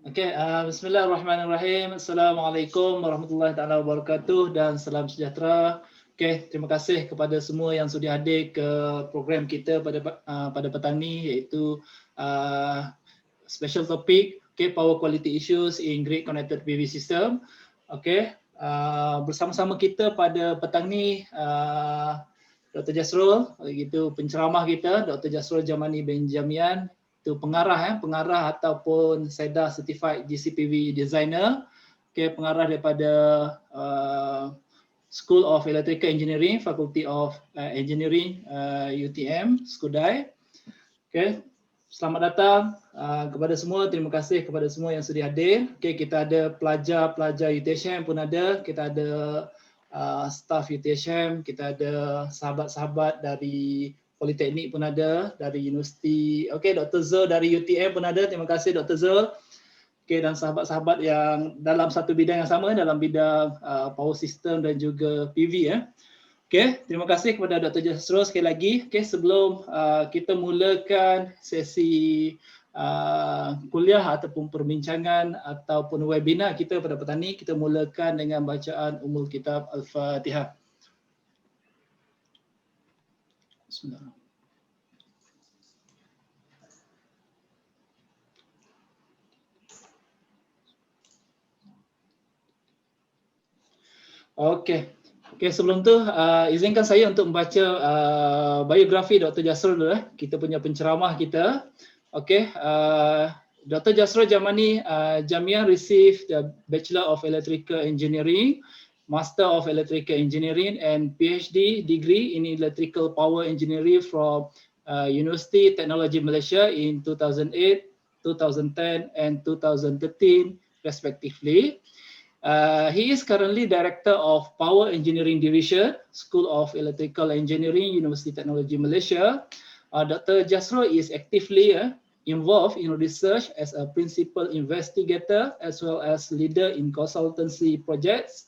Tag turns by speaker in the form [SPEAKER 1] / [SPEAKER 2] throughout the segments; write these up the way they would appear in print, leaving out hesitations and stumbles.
[SPEAKER 1] Okay, Bismillahirrahmanirrahim. Assalamualaikum warahmatullahi taala wabarakatuh dan salam sejahtera. Okay, terima kasih kepada semua yang sudi hadir ke program kita pada petang ni, iaitu special topic, okay, power quality issues in grid connected PV system. Okay, bersama-sama kita pada petang ni Dr. Jasrul, iaitu penceramah kita, Dr. Jasrul Jamani Benjamian, itu pengarah ataupun SEDA Certified GCPV Designer, okay, pengarah daripada School of Electrical Engineering, Faculty of Engineering, UTHM, Skudai. Okay, selamat datang kepada semua. Terima kasih kepada semua yang sudi hadir. Okay, kita ada pelajar-pelajar UTHM pun ada, kita ada staff UTHM, kita ada sahabat-sahabat dari Politeknik pun ada, dari Universiti. Okey, Dr. Zul dari UTM pun ada. Terima kasih Dr. Zul. Okey, dan sahabat-sahabat yang dalam satu bidang yang sama, dalam bidang power system dan juga PV ya. Okey, terima kasih kepada Dr. Jasrul sekali lagi. Okey, sebelum kita mulakan sesi kuliah ataupun perbincangan ataupun webinar kita pada petang ni, kita mulakan dengan bacaan Ummul Kitab Al-Fatihah. Bismillahirrahmanirrahim. Okey, sebelum tu izinkan saya untuk membaca biografi Dr. Jasrul dulu. Kita punya penceramah kita. Okey, Dr. Jasrul Jamani Jamian received the Bachelor of Electrical Engineering, Master of Electrical Engineering and PhD degree in Electrical Power Engineering from University Technology Malaysia in 2008, 2010 and 2013 respectively. He is currently Director of Power Engineering Division, School of Electrical Engineering, University Technology Malaysia. Dr. Jasrul is actively involved in research as a principal investigator as well as leader in consultancy projects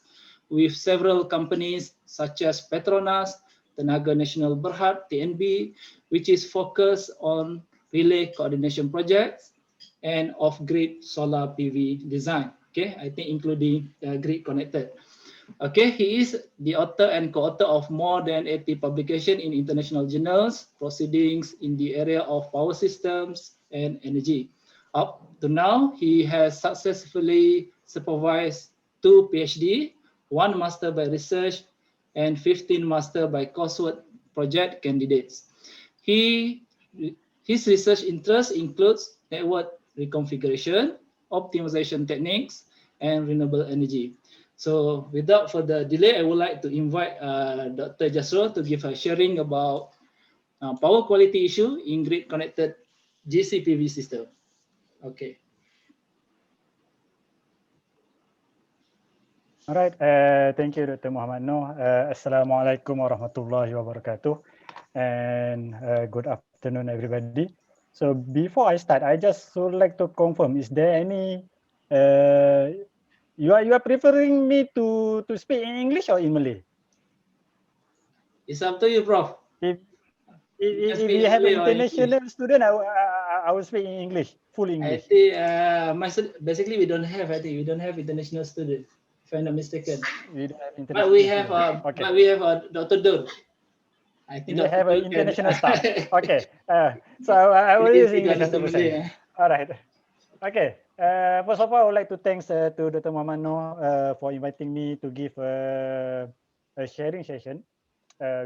[SPEAKER 1] with several companies such as Petronas, Tenaga Nasional Berhad, TNB, which is focused on relay coordination projects and off-grid solar PV design. Okay, I think including grid connected. Okay, he is the author and co-author of more than 80 publications in international journals, proceedings in the area of power systems and energy. Up to now, he has successfully supervised 2 PhD, 1 Master by Research, and 15 Master by Coursework project candidates. His research interests includes network reconfiguration, optimization techniques, and renewable energy. So without further delay, I would like to invite Dr. Jasrul to give a sharing about power quality issue in grid connected GCPV system. Okay.
[SPEAKER 2] Alright, thank you Dr. Muhammad Noor. Assalamualaikum warahmatullahi wabarakatuh, and good afternoon everybody. So before I start, I just would like to confirm, is there any, you are preferring me to speak in English or in Malay?
[SPEAKER 1] It's up to you, Prof.
[SPEAKER 2] If you have an international student, I will speak in English, full English.
[SPEAKER 1] I think basically we don't have international students, if I'm not mistaken.
[SPEAKER 2] We don't have
[SPEAKER 1] but we have Dr. Dul. I think
[SPEAKER 2] we have an international staff. Okay, so I will use English. All right. Okay. First of all, I would like to thanks to Dr. Muhammad Noor for inviting me to give a sharing session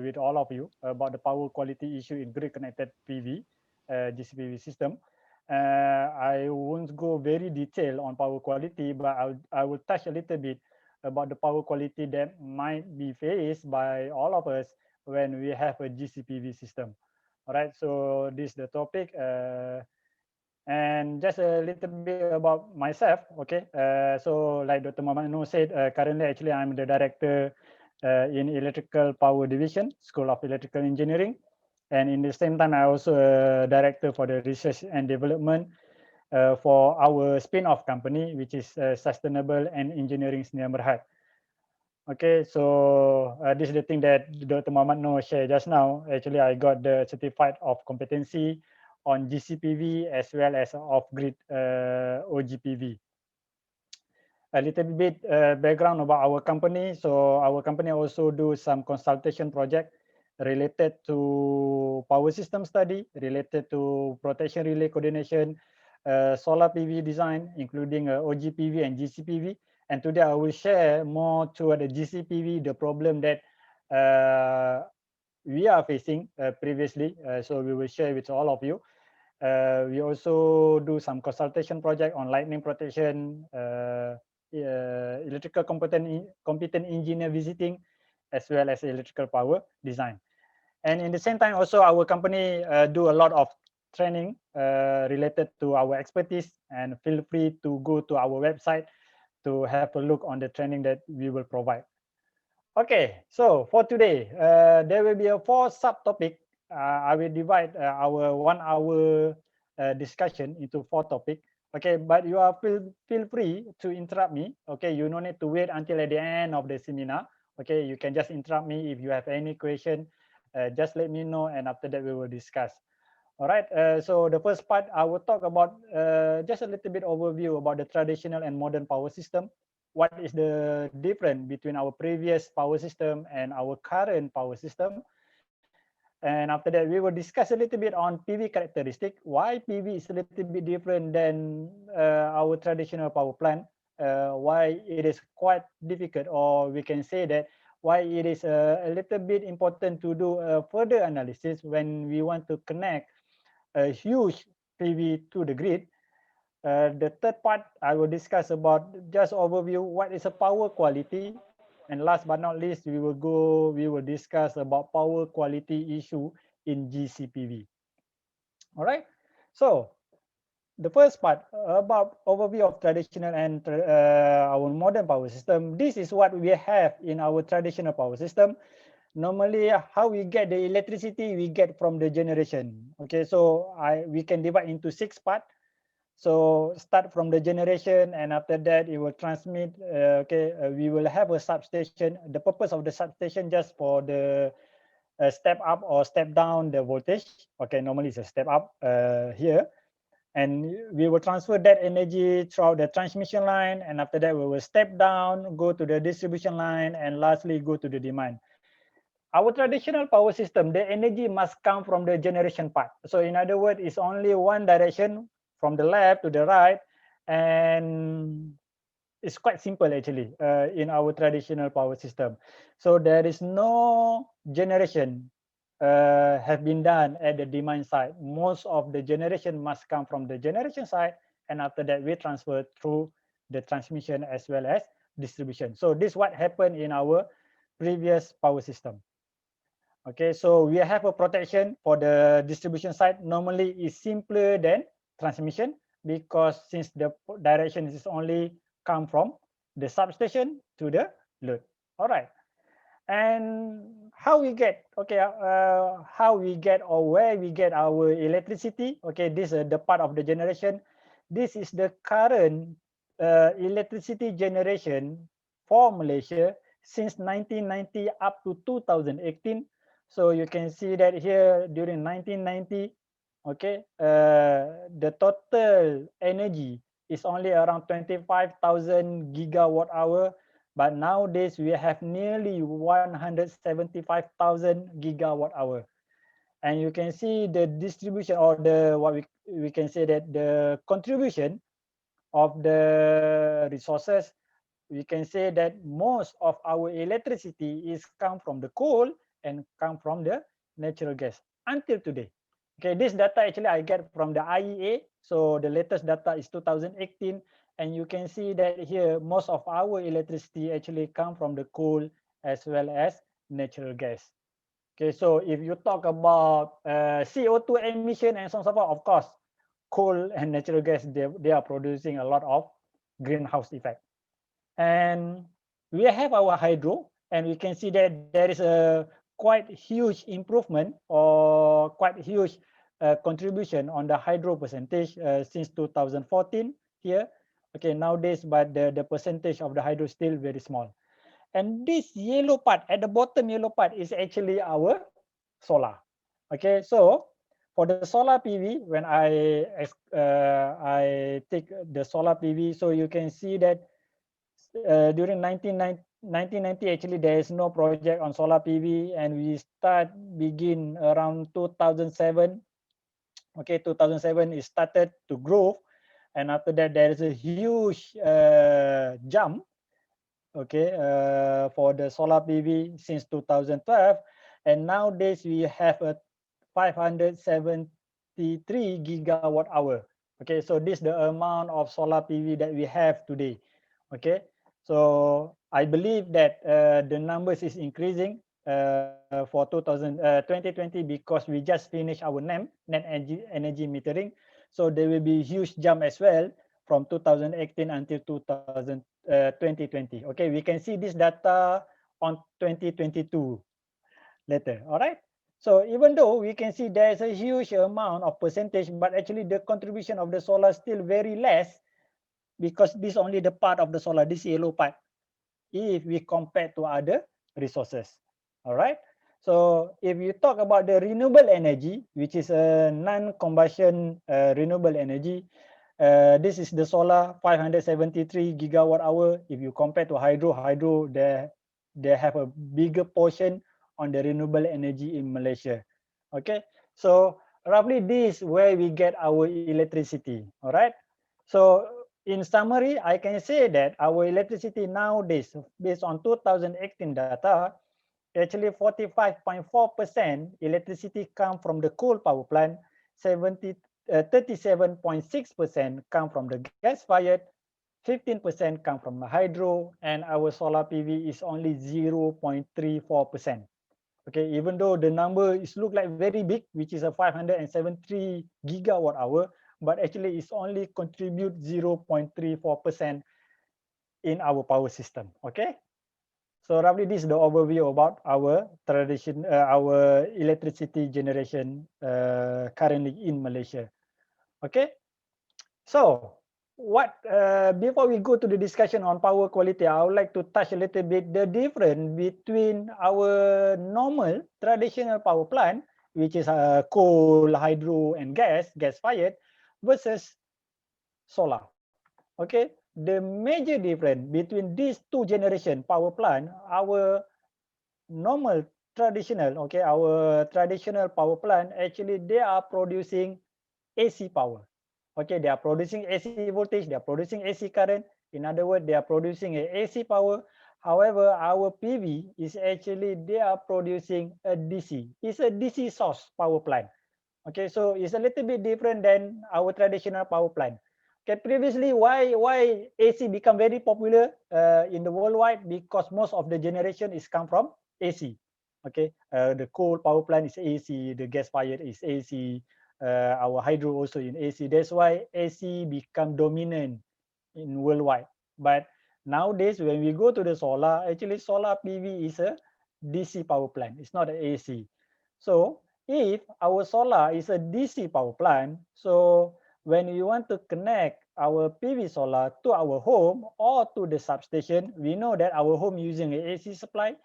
[SPEAKER 2] with all of you about the power quality issue in grid connected PV GCPV system. I won't go very detailed on power quality, but I will touch a little bit about the power quality that might be faced by all of us when we have a GCPV system. All right, so this is the topic. And just a little bit about myself, okay? So like Dr. Muhammad Noor said, currently actually I'm the director in Electrical Power Division, School of Electrical Engineering. And in the same time, I also a director for the research and development for our spin-off company, which is Sustainable and Engineering Sdn Bhd. Okay, so this is the thing that Dr. Muhammad Noor shared just now. Actually, I got the certificate of competency on GCPV as well as off-grid OGPV. A little bit background about our company. So our company also do some consultation project related to power system study, related to protection relay coordination, solar PV design, including OGPV and GCPV. And today I will share more toward the GCPV, the problem that we are facing previously. So we will share with all of you. We also do some consultation project on lightning protection, electrical competent engineer visiting, as well as electrical power design. And in the same time, also our company do a lot of training related to our expertise, and feel free to go to our website to have a look on the training that we will provide. Okay, so for today, there will be a 4 subtopic. I will divide our 1 hour discussion into 4 topics. Okay, but you are feel free to interrupt me. Okay, you no need to wait until at the end of the seminar. Okay, you can just interrupt me if you have any question. Just let me know, and after that we will discuss. All right. So the first part, I will talk about just a little bit overview about the traditional and modern power system. What is the difference between our previous power system and our current power system? And after that, we will discuss a little bit on PV characteristic. Why PV is a little bit different than our traditional power plant? Why it is quite difficult, or we can say that why it is a little bit important to do a further analysis when we want to connect a huge PV to the grid. The third part, I will discuss about just overview what is a power quality, and last but not least, we will discuss about power quality issue in GCPV. All right. So the first part about overview of traditional and our modern power system. This is what we have in our traditional power system. Normally, how we get the electricity, we get from the generation. Okay, so we can divide into 6 parts. So start from the generation, and after that it will transmit. We will have a substation. The purpose of the substation just for the step up or step down the voltage. Okay, normally it's a step up here, and we will transfer that energy throughout the transmission line, and after that we will step down, go to the distribution line, and lastly go to the demand. Our traditional power system, the energy must come from the generation part. So in other words, it's only one direction, from the left to the right, and it's quite simple actually in our traditional power system. So there is no generation have been done at the demand side. Most of the generation must come from the generation side, and after that we transfer through the transmission as well as distribution. So this is what happened in our previous power system. Okay, so we have a protection for the distribution side. Normally is simpler than transmission, because since the direction is only come from the substation to the load. All right. And how we get, how we get or where we get our electricity. Okay, this is the part of the generation. This is the current electricity generation for Malaysia since 1990 up to 2018. So you can see that here during 1990, okay, the total energy is only around 25,000 gigawatt hour, but nowadays we have nearly 175,000 gigawatt hour. And you can see the distribution, or the what we can say that the contribution of the resources. We can say that most of our electricity is come from the coal and come from the natural gas until today. Okay, this data actually I get from the IEA. So the latest data is 2018, and you can see that here most of our electricity actually come from the coal as well as natural gas. Okay, so if you talk about CO2 emission and so on and so forth, of course, coal and natural gas, they are producing a lot of greenhouse effect. And we have our hydro, and we can see that there is a quite huge improvement or quite huge contribution on the hydro percentage since 2014 here. Okay, nowadays, but the percentage of the hydro is still very small. And this yellow part, at the bottom yellow part, is actually our solar. Okay, so For the solar PV, when I take the solar PV, so you can see that during 1990, actually there is no project on solar PV, and we begin around 2007. Okay, 2007 it started to grow, and after that there is a huge jump. Okay, for the solar PV since 2012, and nowadays we have a 573 gigawatt hour. Okay, so this is the amount of solar PV that we have today. Okay, so I believe that the numbers is increasing for 2020 because we just finished our net energy metering. So there will be huge jump as well from 2018 until 2020. Okay, we can see this data on 2022 later. All right. So even though we can see there's a huge amount of percentage, but actually the contribution of the solar still very less, because this only the part of the solar, this yellow part, if we compare to other resources. All right. So if you talk about the renewable energy, which is a non-combustion renewable energy, this is the solar 573 gigawatt hour. If you compare to hydro, they have a bigger portion on the renewable energy in Malaysia. Okay, so roughly this where we get our electricity. All right. So in summary, I can say that our electricity nowadays, based on 2018 data, actually 45.4% electricity come from the coal power plant, 37.6% come from the gas-fired, 15% come from the hydro, and our solar PV is only 0.34%. Okay, even though the number is look like very big, which is a 573 gigawatt hour, but actually it's only contribute 0.34% in our power system. Okay, so roughly this is the overview about our our electricity generation currently in Malaysia. Okay, so what before we go to the discussion on power quality, I would like to touch a little bit the difference between our normal traditional power plant, which is coal, hydro, and gas-fired, versus solar. Okay, the major difference between these two generation power plant, our normal traditional, okay, our traditional power plant, actually they are producing AC power. Okay, they are producing AC voltage, they are producing AC current. In other words, they are producing a AC power. However, our PV is actually they are producing a DC. It's a DC source power plant. Okay, so it's a little bit different than our traditional power plant. Okay, previously, why AC become very popular in the worldwide? Because most of the generation is come from AC. Okay, the coal power plant is AC, the gas fired is AC, our hydro also in AC. That's why AC become dominant in worldwide. But nowadays, when we go to the solar, actually solar PV is a DC power plant. It's not an AC. So if our solar is a DC power plant, so when we want to connect our PV solar to our home or to the substation, we know that our home using an AC supply,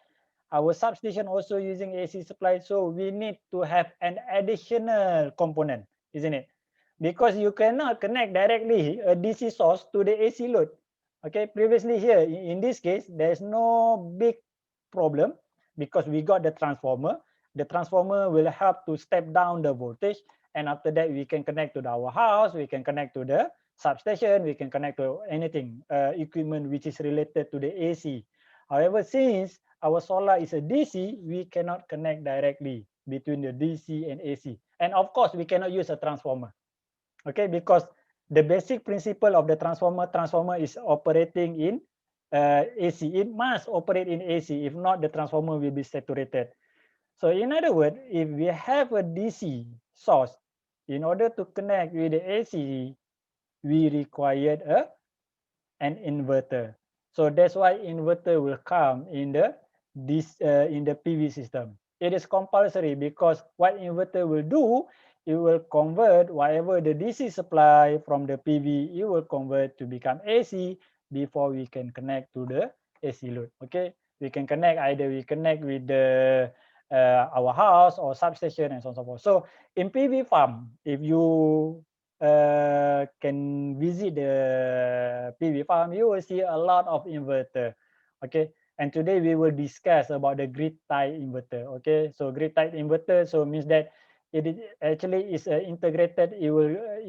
[SPEAKER 2] our substation also using AC supply, so we need to have an additional component, isn't it? Because you cannot connect directly a DC source to the AC load. Okay, previously here, in this case, there's no big problem because we got the transformer. The transformer will help to step down the voltage, and after that we can connect to our house, we can connect to the substation, we can connect to anything, equipment which is related to the AC. However, since our solar is a DC, we cannot connect directly between the DC and AC. And of course, we cannot use a transformer. Okay, because the basic principle of the transformer is operating in AC. It must operate in AC. If not, the transformer will be saturated. So in other words, if we have a DC source, in order to connect with the AC, we required an inverter. So that's why inverter will come in the PV system. It is compulsory because what inverter will do, it will convert whatever the DC supply from the PV, it will convert to become AC before we can connect to the AC load. Okay, we can connect, either we connect with the our house or substation and so on and so forth. So in PV farm, if you can visit the PV farm, you will see a lot of inverter. Okay, and today we will discuss about the grid tie inverter. Okay, so grid tie inverter so means that it is actually is integrated. You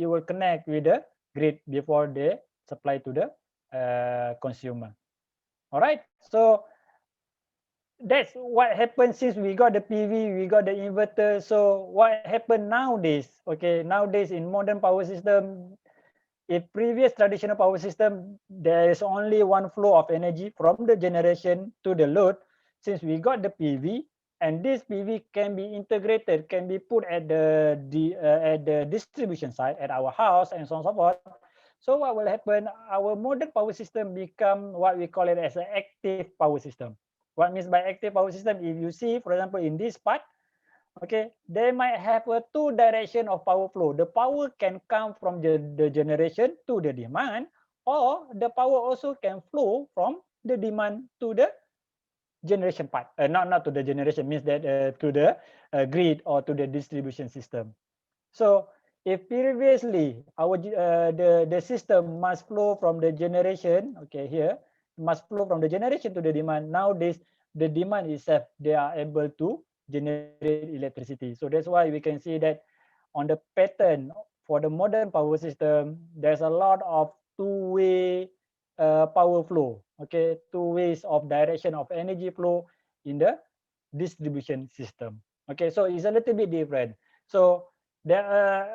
[SPEAKER 2] will connect with the grid before they supply to the consumer. All right, so that's what happened since we got the PV, we got the inverter. So what happened nowadays? Okay, nowadays in modern power system, in previous traditional power system, there is only one flow of energy from the generation to the load. Since we got the PV, and this PV can be integrated, can be put at the distribution side at our house and so on and so forth. So what will happen? Our modern power system become what we call it as an active power system. What means by active power system? If you see, for example, in this part, okay, they might have a two direction of power flow. The power can come from the generation to the demand, or the power also can flow from the demand to the generation part. Not to the generation, means that to the grid or to the distribution system. So if previously our the system must flow from the generation, okay, here must flow from the generation to the demand. Nowadays, the demand itself, they are able to generate electricity. So that's why we can see that on the pattern for the modern power system, there's a lot of two-way power flow. Okay, two ways of direction of energy flow in the distribution system. Okay, so it's a little bit different. So there are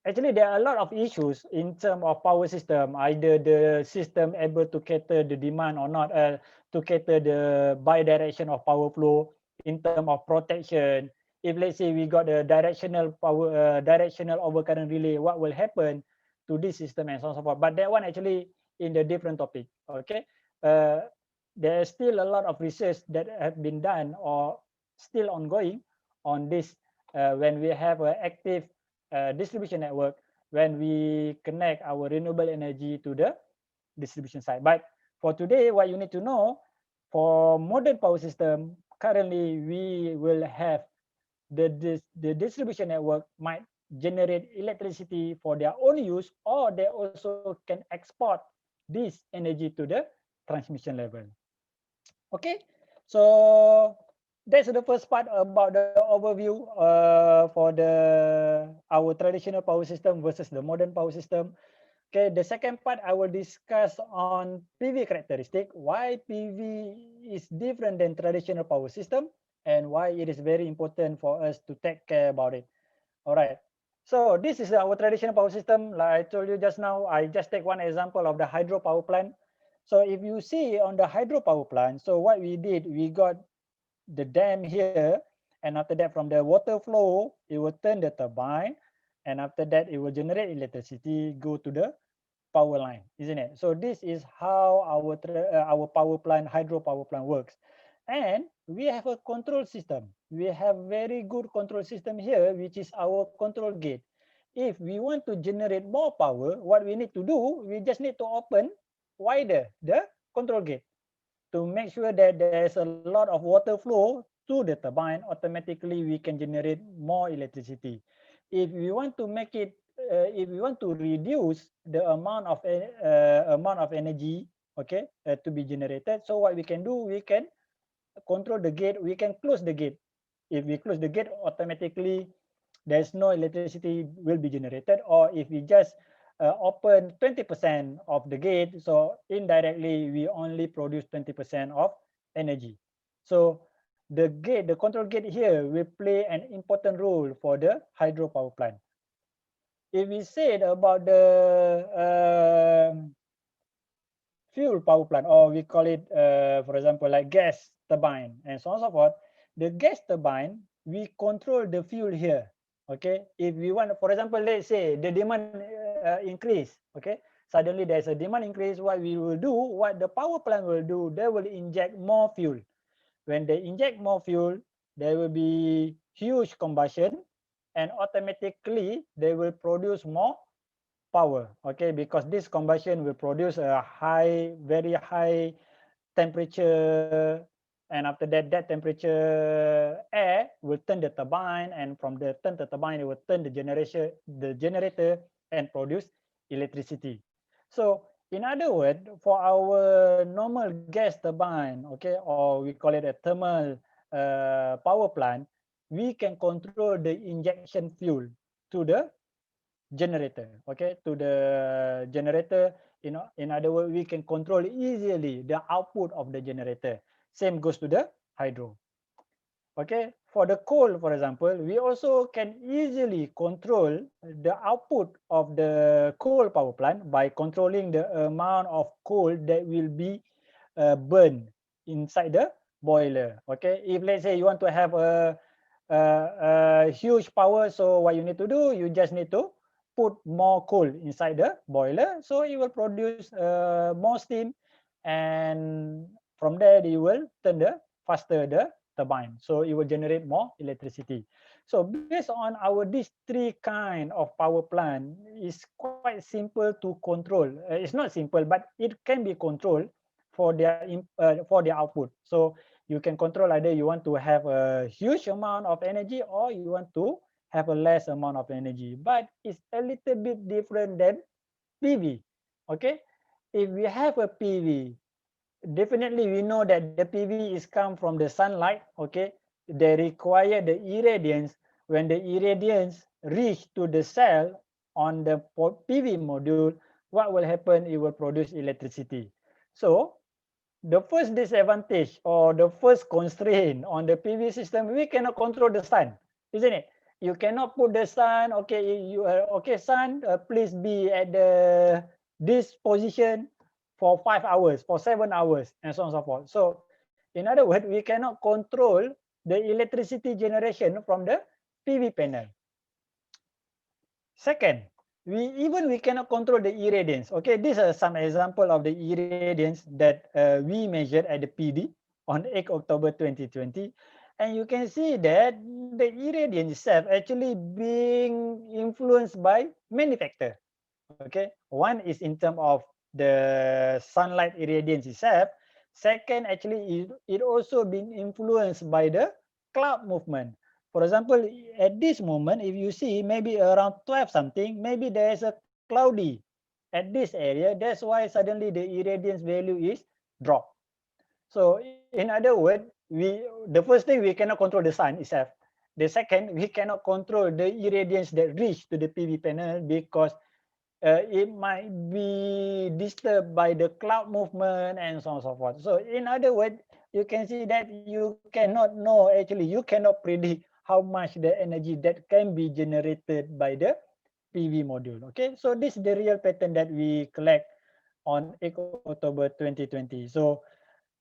[SPEAKER 2] actually there are a lot of issues in terms of power system. Either the system able to cater the demand or not, to cater the bi-direction of power flow in terms of protection. If let's say we got a directional power, directional overcurrent relay, what will happen to this system and so on and so forth. But that one actually in the different topic. Okay, there's still a lot of research that have been done or still ongoing on this when we have an active distribution network, when we connect our renewable energy to the distribution side. But for today, what you need to know, for modern power system, currently we will have the distribution network might generate electricity for their own use, or they also can export this energy to the transmission level. Okay, so that's the first part about the overview for our traditional power system versus the modern power system. Okay, the second part I will discuss on PV characteristic, why PV is different than traditional power system, and why it is very important for us to take care about it. All right. So this is our traditional power system. Like I told you just now, I just take one example of the hydro power plant. So if you see on the hydro power plant, so what we did, we got the dam here, and after that from the water flow, it will turn the turbine, and after that it will generate electricity, go to the power line, isn't it? So this is how our power plant, hydro power plant works. And we have a control system. We have very good control system here, which is our control gate. If we want to generate more power, what we need to do, we just need to open wider the control gate to make sure that there's a lot of water flow to the turbine. Automatically we can generate more electricity. If we want to make it, if we want to reduce the amount of energy, okay, to be generated, so what we can do, we can control the gate, we can close the gate. If we close the gate, automatically there's no electricity will be generated. Or if we just open 20% of the gate, so indirectly we only produce 20% of energy. So the gate, the control gate here will play an important role for the hydro power plant. If we said about the fuel power plant, or we call it, for example, like gas turbine and so on and so forth, the gas turbine, we control the fuel here. Okay, if we want, for example, let's say the demand increase, okay, suddenly there's a demand increase, what we will do, what the power plant will do, they will inject more fuel. When they inject more fuel, there will be huge combustion, and automatically they will produce more power. Okay, because this combustion will produce a very high temperature and after that, that temperature air will turn the turbine, and from the turn the turbine, it will turn the generator and produce electricity. So in other words, for our normal gas turbine, okay, or we call it a thermal power plant, we can control the injection fuel to the generator, okay, to the generator. In other words, we can control easily the output of the generator. Same goes to the hydro. Okay, for the coal, for example, we also can easily control the output of the coal power plant by controlling the amount of coal that will be burned inside the boiler. Okay, if let's say you want to have a huge power, so what you need to do, you just need to put more coal inside the boiler, so it will produce more steam, and from there you will turn the faster the turbine, so it will generate more electricity. So based on our these three kind of power plant, is quite simple to control. It's not simple, but it can be controlled for their output. So you can control either you want to have a huge amount of energy or you want to have a less amount of energy, but it's a little bit different than PV. Okay, if we have a PV, definitely we know that the PV is come from the sunlight. Okay, they require the irradiance. When the irradiance reach to the cell on the PV module, what will happen? It will produce electricity. So the first disadvantage or the first constraint on the PV system, we cannot control the sun, isn't it? You cannot put the sun. Okay, okay, sun, please be at this position for 5 hours, for 7 hours, and so on and so forth. So in other words, we cannot control the electricity generation from the PV panel. Second, we cannot control the irradiance. Okay, these are some example of the irradiance that we measured at the PD on 8 October 2020. And you can see that the irradiance itself actually being influenced by many factors. Okay, one is in terms of the sunlight irradiance itself. Second, actually, it also being influenced by the cloud movement. For example, at this moment, if you see maybe around 12 something, maybe there is a cloudy at this area. That's why suddenly the irradiance value is dropped. So in other words, the first thing, we cannot control the sun itself. The second, we cannot control the irradiance that reach to the PV panel because it might be disturbed by the cloud movement and so on and so forth. So in other words, you can see that you cannot know, actually, you cannot predict how much the energy that can be generated by the PV module. Okay, so this is the real pattern that we collect on 8 October 2020. So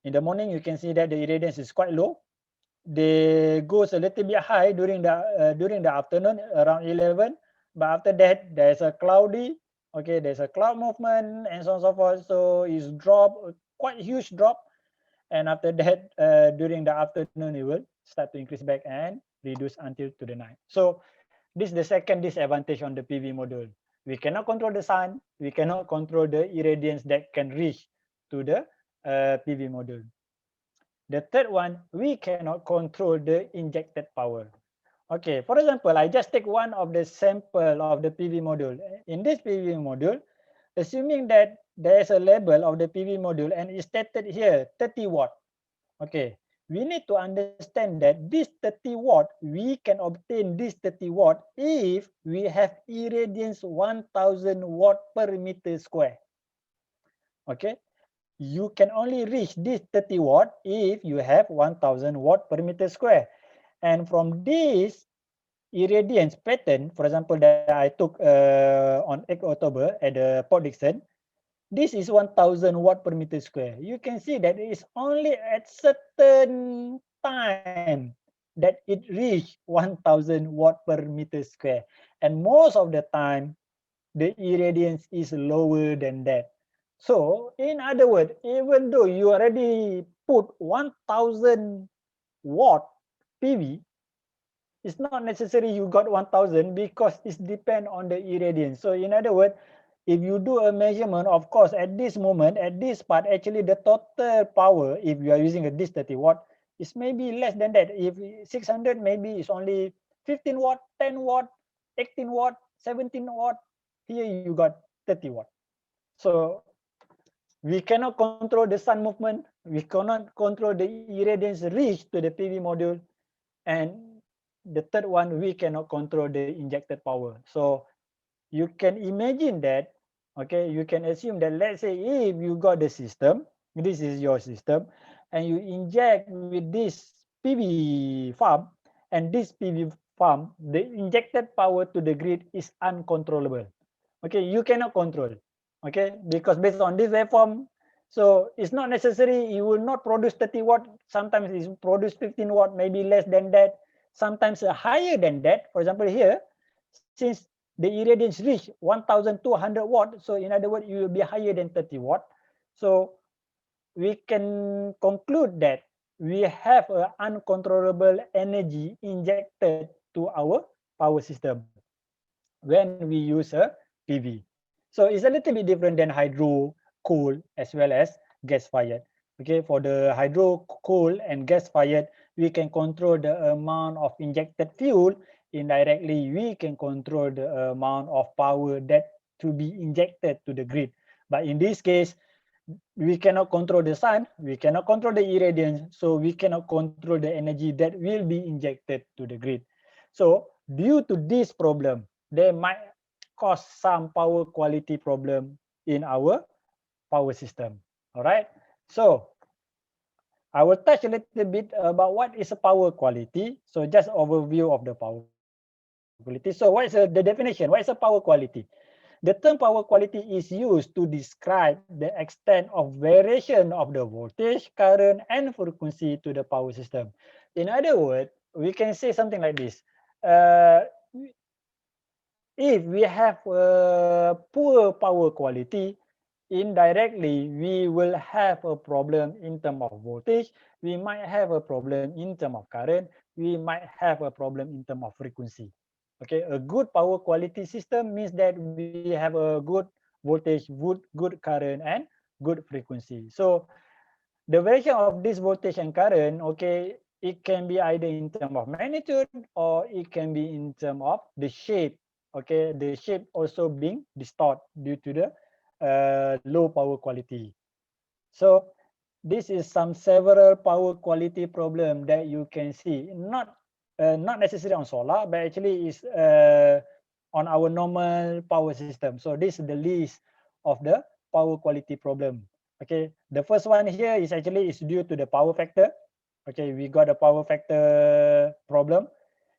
[SPEAKER 2] in the morning, you can see that the irradiance is quite low. They goes a little bit high during the afternoon around 11, but after that there's a cloudy. Okay, there's a cloud movement and so on and so forth. So it's drop, quite huge drop, and after that during the afternoon it will start to increase back and reduce until to the night. So this is the second disadvantage on the PV module. We cannot control the sun. We cannot control the irradiance that can reach to the PV module. The third one, we cannot control the injected power. Okay, for example, I just take one of the sample of the PV module. In this PV module, assuming that there is a label of the PV module and it's stated here 30 watt. Okay, we need to understand that this 30 watt, we can obtain this 30 watt if we have irradiance 1000 watt per meter square. Okay, you can only reach this 30 watt if you have 1000 watt per meter square. And from this irradiance pattern, for example, that I took on 8 October at the Port Dickson, this is 1000 watt per meter square. You can see that it is only at certain time that it reach 1000 watt per meter square. And most of the time, the irradiance is lower than that. So in other words, even though you already put 1000 watt PV, it's not necessary you got 1000 because it depends on the irradiance. So in other words, if you do a measurement, of course, at this moment, at this part, actually the total power, if you are using a this 30 watt, is maybe less than that. If 600 maybe is only 15 watt, 10 watt, 18 watt, 17 watt. Here you got 30 watt. So we cannot control the sun movement. We cannot control the irradiance reach to the PV module. And the third one, we cannot control the injected power. So you can imagine that, okay, you can assume that, let's say if you got the system, this is your system, and you inject with this PV farm, and this PV farm, the injected power to the grid is uncontrollable. Okay, you cannot control. Okay, because based on this waveform, so it's not necessary, you will not produce 30 watt, sometimes it's produce 15 watt, maybe less than that, sometimes higher than that. For example, here, since the irradiance reach 1200 watt, so in other words, you will be higher than 30 watt. So we can conclude that we have an uncontrollable energy injected to our power system when we use a PV. So it's a little bit different than hydro, coal, as well as gas fired. Okay, for the hydro, coal, and gas fired, we can control the amount of injected fuel. Indirectly, we can control the amount of power that to be injected to the grid. But in this case, we cannot control the sun, we cannot control the irradiance, so we cannot control the energy that will be injected to the grid. So due to this problem, there might cause some power quality problem in our power system. All right. So I will touch a little bit about what is a power quality. So just overview of the power quality. So what is the definition? What is a power quality? The term power quality is used to describe the extent of variation of the voltage, current, and frequency to the power system. In other words, we can say something like this. If we have poor power quality, indirectly, we will have a problem in terms of voltage. We might have a problem in terms of current. We might have a problem in terms of frequency. Okay, a good power quality system means that we have a good voltage, good current, and good frequency. So the variation of this voltage and current, okay, it can be either in terms of magnitude or it can be in terms of the shape. Okay, the shape also being distorted due to the low power quality. So this is some several power quality problem that you can see, not necessarily on solar, but actually is on our normal power system. So this is the list of the power quality problem. Okay, the first one here is actually is due to the power factor. Okay, we got a power factor problem.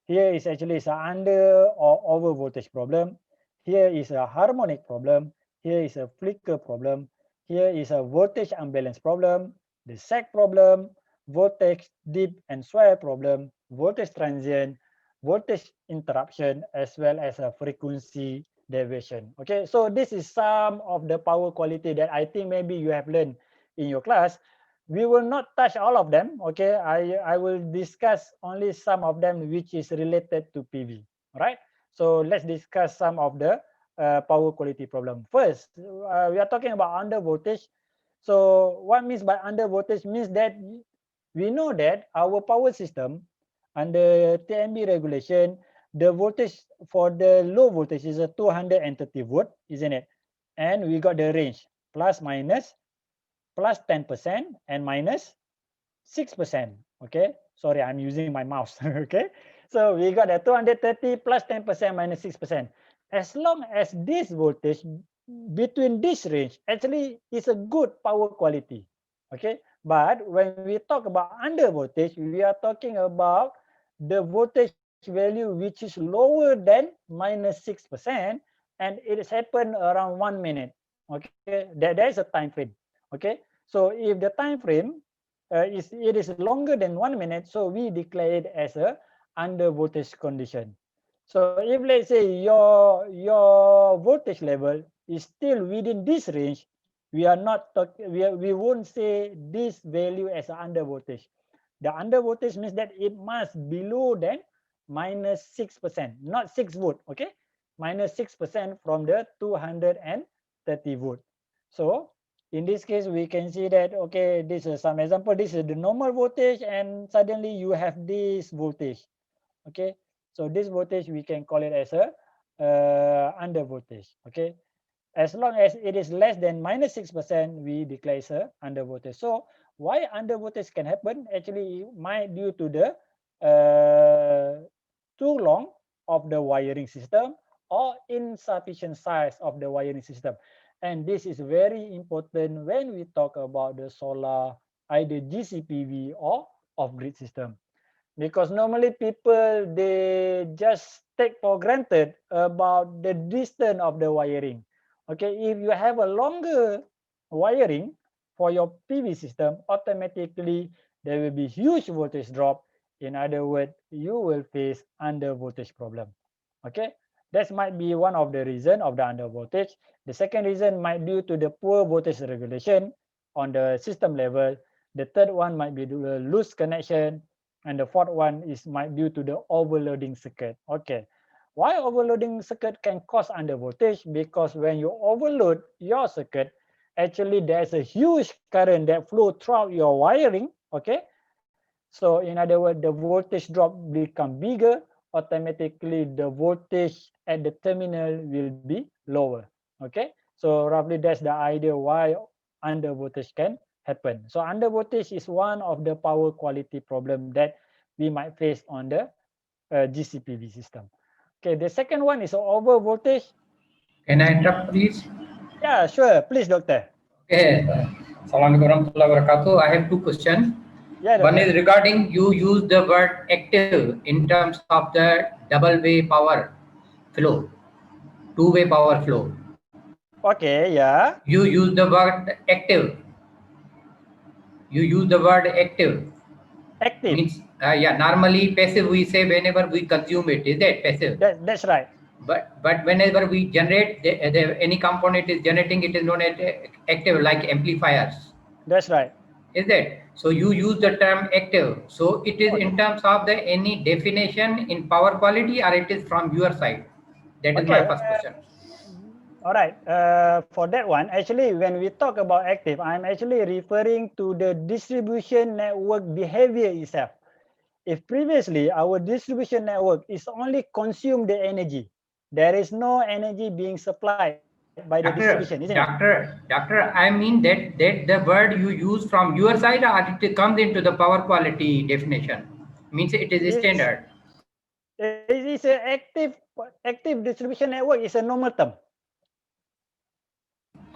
[SPEAKER 2] Here is actually is a under or over voltage problem. Here is a harmonic problem. Here is a flicker problem. Here is a voltage unbalance problem, the sag problem, voltage dip and swell problem, voltage transient, voltage interruption, as well as a frequency deviation. Okay, so this is some of the power quality that I think maybe you have learned in your class. We will not touch all of them. Okay, I will discuss only some of them which is related to PV. All right, so let's discuss some of the power quality problem. First, we are talking about under voltage. So what means by under voltage means that we know that our power system under TMB regulation, the voltage for the low voltage is a 230 volt, isn't it? And we got the range plus minus plus 10% and minus 6%. Okay, sorry, I'm using my mouse. Okay, so we got a 230 plus 10% minus 6%. As long as this voltage between this range actually is a good power quality. Okay, but when we talk about under voltage, we are talking about the voltage value which is lower than minus 6%, and it has happened around 1 minute. Okay, there is a time frame. Okay, so if the time frame it is longer than 1 minute, so we declare it as a under voltage condition. So if let's say your voltage level is still within this range, we are not we won't say this value as an under voltage. The under voltage means that it must below than minus 6%, not 6 volt. Okay, minus 6% from the 230 volt. So in this case, we can see that, okay, this is some example. This is the normal voltage, and suddenly you have this voltage. Okay, so this voltage we can call it as a under voltage. Okay, as long as it is less than -6%, we declare as a under voltage. So why under voltage can happen? Actually, it might due to the too long of the wiring system or insufficient size of the wiring system. And this is very important when we talk about the solar, either GCPV or off-grid system. Because normally people, they just take for granted about the distance of the wiring. Okay, if you have a longer wiring for your PV system, automatically there will be huge voltage drop. In other words, you will face under voltage problem. Okay, that might be one of the reason of the under voltage. The second reason might due to the poor voltage regulation on the system level. The third one might be the loose connection, and the fourth one is might due to the overloading circuit. Okay, why overloading circuit can cause under voltage? Because when you overload your circuit, actually there's a huge current that flow throughout your wiring. Okay, so in other words, the voltage drop become bigger. Automatically, the voltage at the terminal will be lower. Okay, so roughly that's the idea why under voltage can happen. So under voltage is one of the power quality problem that we might face on the GCPV system. Okay, the second one is over voltage.
[SPEAKER 3] Can I interrupt, please?
[SPEAKER 2] Yeah, sure. Please, doctor.
[SPEAKER 3] Okay. Assalamualaikum warahmatullahi wabarakatuh. I have two questions.
[SPEAKER 2] Yeah,
[SPEAKER 3] One
[SPEAKER 2] doctor.
[SPEAKER 3] is regarding you use the word active in terms of the double way power flow, two-way power flow.
[SPEAKER 2] Okay, yeah.
[SPEAKER 3] You use the word active. You use the word active.
[SPEAKER 2] Active.
[SPEAKER 3] Means, yeah, normally passive we say whenever we consume it. Is that passive?
[SPEAKER 2] That's right.
[SPEAKER 3] But whenever we generate any component is generating, it is known as active, like amplifiers.
[SPEAKER 2] That's right.
[SPEAKER 3] Is that so? You use the term active. So it is in terms of the any definition in power quality, or it is from your side? That is my first question.
[SPEAKER 2] All right. For that one, actually, when we talk about active, I'm actually referring to the distribution network behavior itself. If previously our distribution network is only consume the energy, there is no energy being supplied by the distribution, isn't it?
[SPEAKER 3] Doctor, I mean that the word you use from your side, or it comes into the power quality definition, means it is standard.
[SPEAKER 2] It is an active distribution network is a normal term.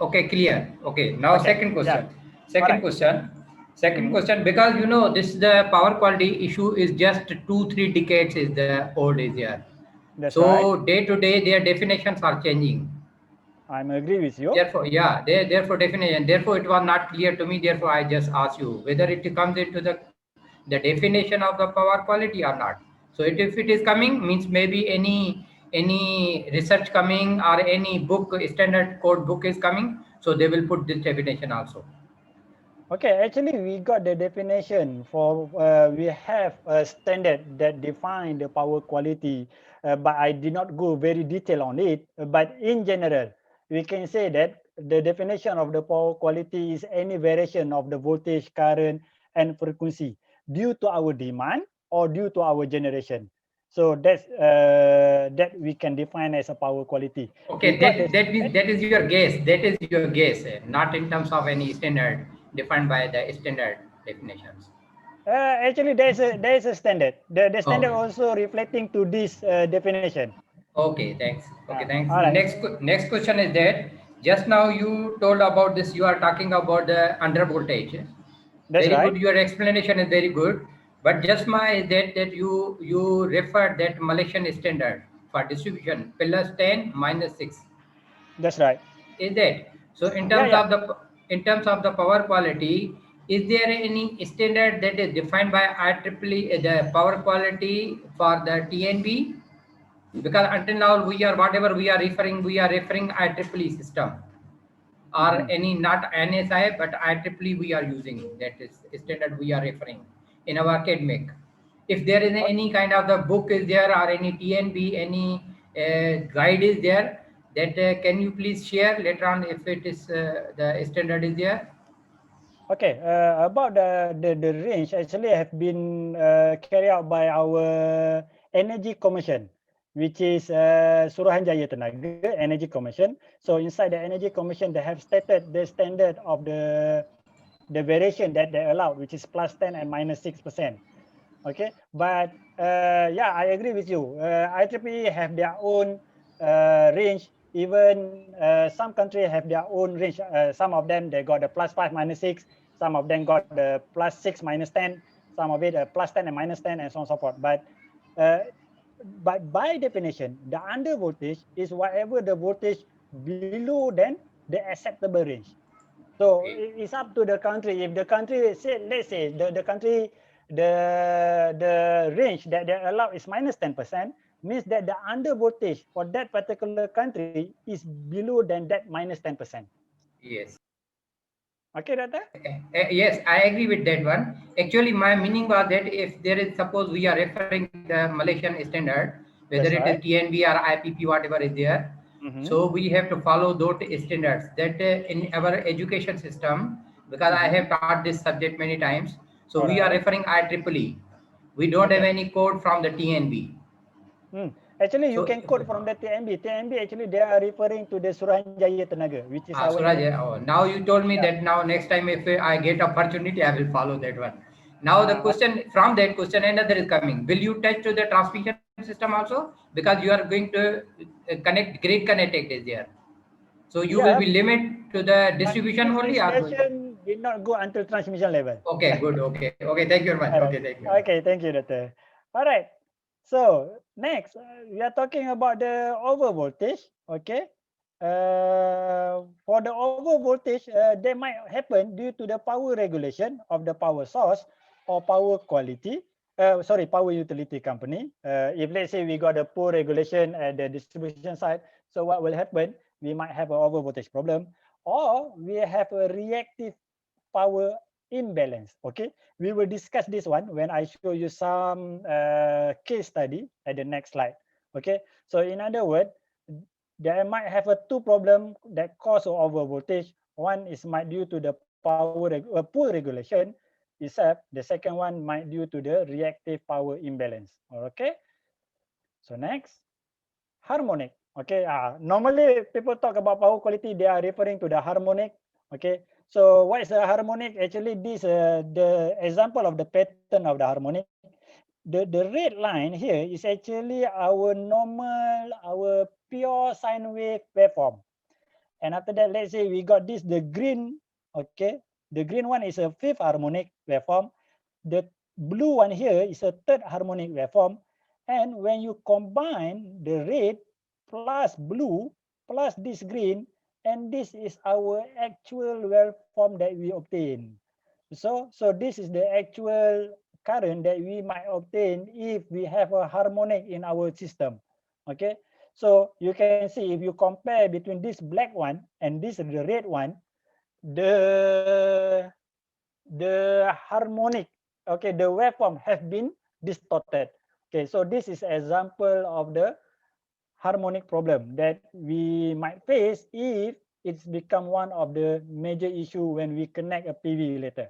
[SPEAKER 3] Okay, clear. Okay, now
[SPEAKER 2] Okay,
[SPEAKER 3] second question.
[SPEAKER 2] yeah.
[SPEAKER 3] Second
[SPEAKER 2] Alright.
[SPEAKER 3] question. Question, because you know this the power quality issue is just 2-3 decades is the old is here.
[SPEAKER 2] That's
[SPEAKER 3] so
[SPEAKER 2] right.
[SPEAKER 3] day to day their definitions are changing.
[SPEAKER 2] I'm agree with you.
[SPEAKER 3] Therefore, yeah, therefore definition. Therefore, it was not clear to me. Therefore, I just asked you whether it comes into the definition of the power quality or not. So if it is coming, means maybe any research coming or any book standard code book is coming, so they will put this definition also.
[SPEAKER 2] Okay, actually we got the definition for we have a standard that define the power quality, but I did not go very detail on it. But in general, we can say that the definition of the power quality is any variation of the voltage, current, and frequency due to our demand or due to our generation. So that's that we can define as a power quality.
[SPEAKER 3] Okay, that is your guess. That is your guess, not in terms of any standard defined by the standard definitions.
[SPEAKER 2] Actually, there is a standard. The standard
[SPEAKER 3] Okay.
[SPEAKER 2] also reflecting to this definition.
[SPEAKER 3] Okay, thanks. Okay, thanks.
[SPEAKER 2] All right.
[SPEAKER 3] Next question is that just now you told about this. You are talking about the under voltage.
[SPEAKER 2] That's
[SPEAKER 3] very
[SPEAKER 2] right.
[SPEAKER 3] good. Your explanation is very good. But just my that you referred that Malaysian standard for distribution +10 -6.
[SPEAKER 2] That's right.
[SPEAKER 3] Is that so? In terms of the power quality, is there any standard that is defined by IEEE the power quality for the TNB? Because until now whatever we are referring IEEE system or any not NSI but IEEE we are using, that is standard we are referring in our academic. If there is any kind of the book is there or any TNB any guide is there, That can you please share later on if it is the standard is there?
[SPEAKER 2] Okay, about the range actually have been carried out by our Energy Commission, which is Suruhanjaya Tenaga Energy Commission. So inside the Energy Commission, they have stated the standard of the variation that they allowed, which is +10 and -6%. Okay, but yeah, I agree with you. IEEE have their own range. Even some countries have their own range. Some of them they got the +5, -6. Some of them got the +6, -10. Some of it +10 and -10, and so on and so forth. But by definition, the under voltage is whatever the voltage below than the acceptable range. So it's up to the country. If the country say, let's say the country, the range that they allow is -10%, means that the under voltage for that particular country is below than that -10%.
[SPEAKER 3] Yes.
[SPEAKER 2] Okay, Data?
[SPEAKER 3] Yes, I agree with that one. Actually, my meaning was that if there is, suppose we are referring to the Malaysian standard, whether
[SPEAKER 2] That's
[SPEAKER 3] it
[SPEAKER 2] right.
[SPEAKER 3] is TNB or IPP, whatever is there, so we have to follow those standards that in our education system, because I have taught this subject many times, so we are
[SPEAKER 2] Alright.
[SPEAKER 3] referring IEEE. We don't have
[SPEAKER 2] Okay.
[SPEAKER 3] any code from the TNB.
[SPEAKER 2] Actually, you
[SPEAKER 3] So,
[SPEAKER 2] can quote from the TNB. TNB actually they are referring to the Suruhanjaya Tenaga, which is our
[SPEAKER 3] Suraj, now you told me that now next time if I get opportunity, I will follow that one. Now the question from that question, another is coming. Will you touch to the transmission system also? Because you are going to connect grid connected is there. So you will be limit to the distribution
[SPEAKER 2] this
[SPEAKER 3] only or going?
[SPEAKER 2] discussion did not go until transmission level.
[SPEAKER 3] Okay, good. Okay, okay. Thank you very much. Okay, thank you.
[SPEAKER 2] Okay, thank you, Doctor. All right. So next, we are talking about the overvoltage. Okay. For the overvoltage, they might happen due to the power regulation of the power source or power quality. Power utility company. If let's say we got a poor regulation at the distribution side, so what will happen? We might have an overvoltage problem, or we have a reactive power imbalance. Okay, we will discuss this one when I show you some case study at the next slide. Okay, so in other words, there might have a two problem that cause over voltage. One is might due to the poor regulation itself. The second one might due to the reactive power imbalance. Okay, so next, harmonic. Okay, normally people talk about power quality, they are referring to the harmonic. Okay, so what is the harmonic? Actually, this the example of the pattern of the harmonic. The red line here is actually our normal, our pure sine wave waveform. And after that, let's say we got this, the green, okay, the green one is a fifth harmonic waveform. The blue one here is a third harmonic waveform. And when you combine the red plus blue plus this green, and this is our actual waveform that we obtain. So this is the actual current that we might obtain if we have a harmonic in our system. Okay, so you can see if you compare between this black one and this the red one, the harmonic, okay, the waveform have been distorted. Okay, so this is an example of the harmonic problem that we might face if it's become one of the major issue when we connect a PV later.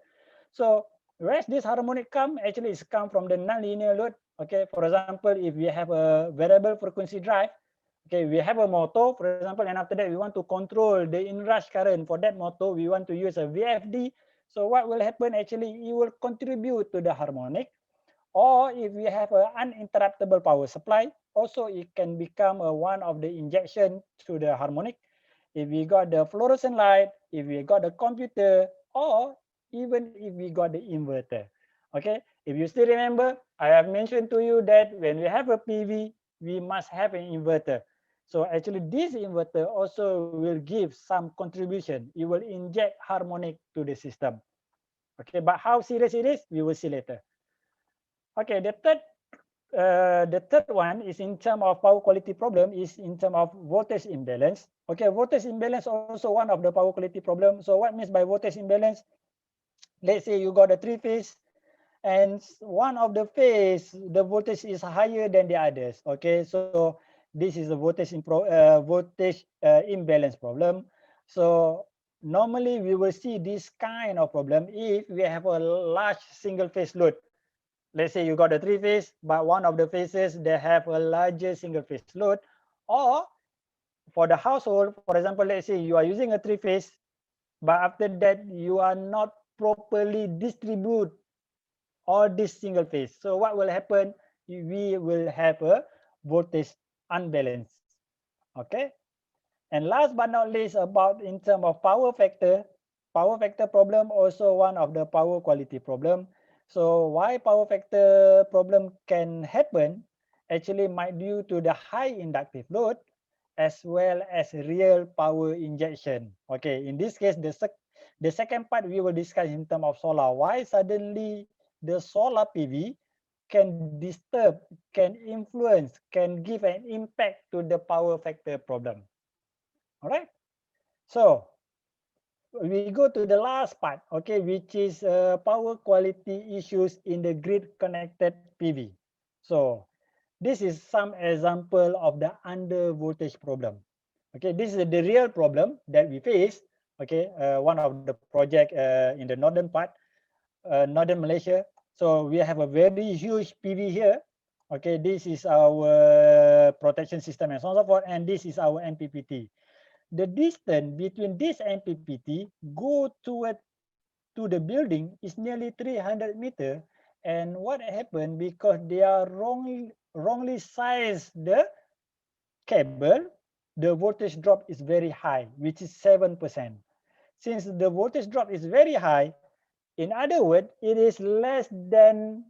[SPEAKER 2] So where's this harmonic come? Actually, it's come from the nonlinear load. Okay, for example, if we have a variable frequency drive, okay, we have a motor, for example, and after that we want to control the inrush current for that motor. We want to use a VFD. So what will happen? Actually, it will contribute to the harmonic. Or if we have an uninterruptible power supply, also it can become one of the injection to the harmonic. If we got the fluorescent light, if we got the computer, or even if we got the inverter. Okay, if you still remember, I have mentioned to you that when we have a PV, we must have an inverter. So actually this inverter also will give some contribution. It will inject harmonic to the system. Okay, but how serious it is, we will see later. Okay, the third one is in terms of power quality problem is in terms of voltage imbalance. Okay, voltage imbalance also one of the power quality problem. So what means by voltage imbalance? Let's say you got a three phase and one of the phase, the voltage is higher than the others. Okay, so this is a voltage imbalance problem. So normally we will see this kind of problem if we have a large single phase load. Let's say you got a 3-phase, but one of the phases they have a larger single phase load, or for the household, for example, let's say you are using a 3-phase, but after that you are not properly distribute all this single phase. So what will happen? We will have a voltage unbalance. Okay. And last but not least, about in terms of power factor problem also one of the power quality problem. So why power factor problem can happen actually might due to the high inductive load as well as real power injection. Okay, in this case, the second part we will discuss in terms of solar. Why suddenly the solar PV can disturb, can influence, can give an impact to the power factor problem. All right. So we go to the last part, okay, which is power quality issues in the grid connected PV. So this is some example of the under voltage problem. Okay, this is the real problem that we face. Okay, one of the project in the northern part, northern Malaysia. So we have a very huge PV here. Okay, this is our protection system and so on and so forth, and this is our Mppt. The distance between this Mppt go to the building is nearly 300 meter. And what happened, because they are wrongly sized the cable, the voltage drop is very high, which is 7%. Since the voltage drop is very high, in other words, it is less than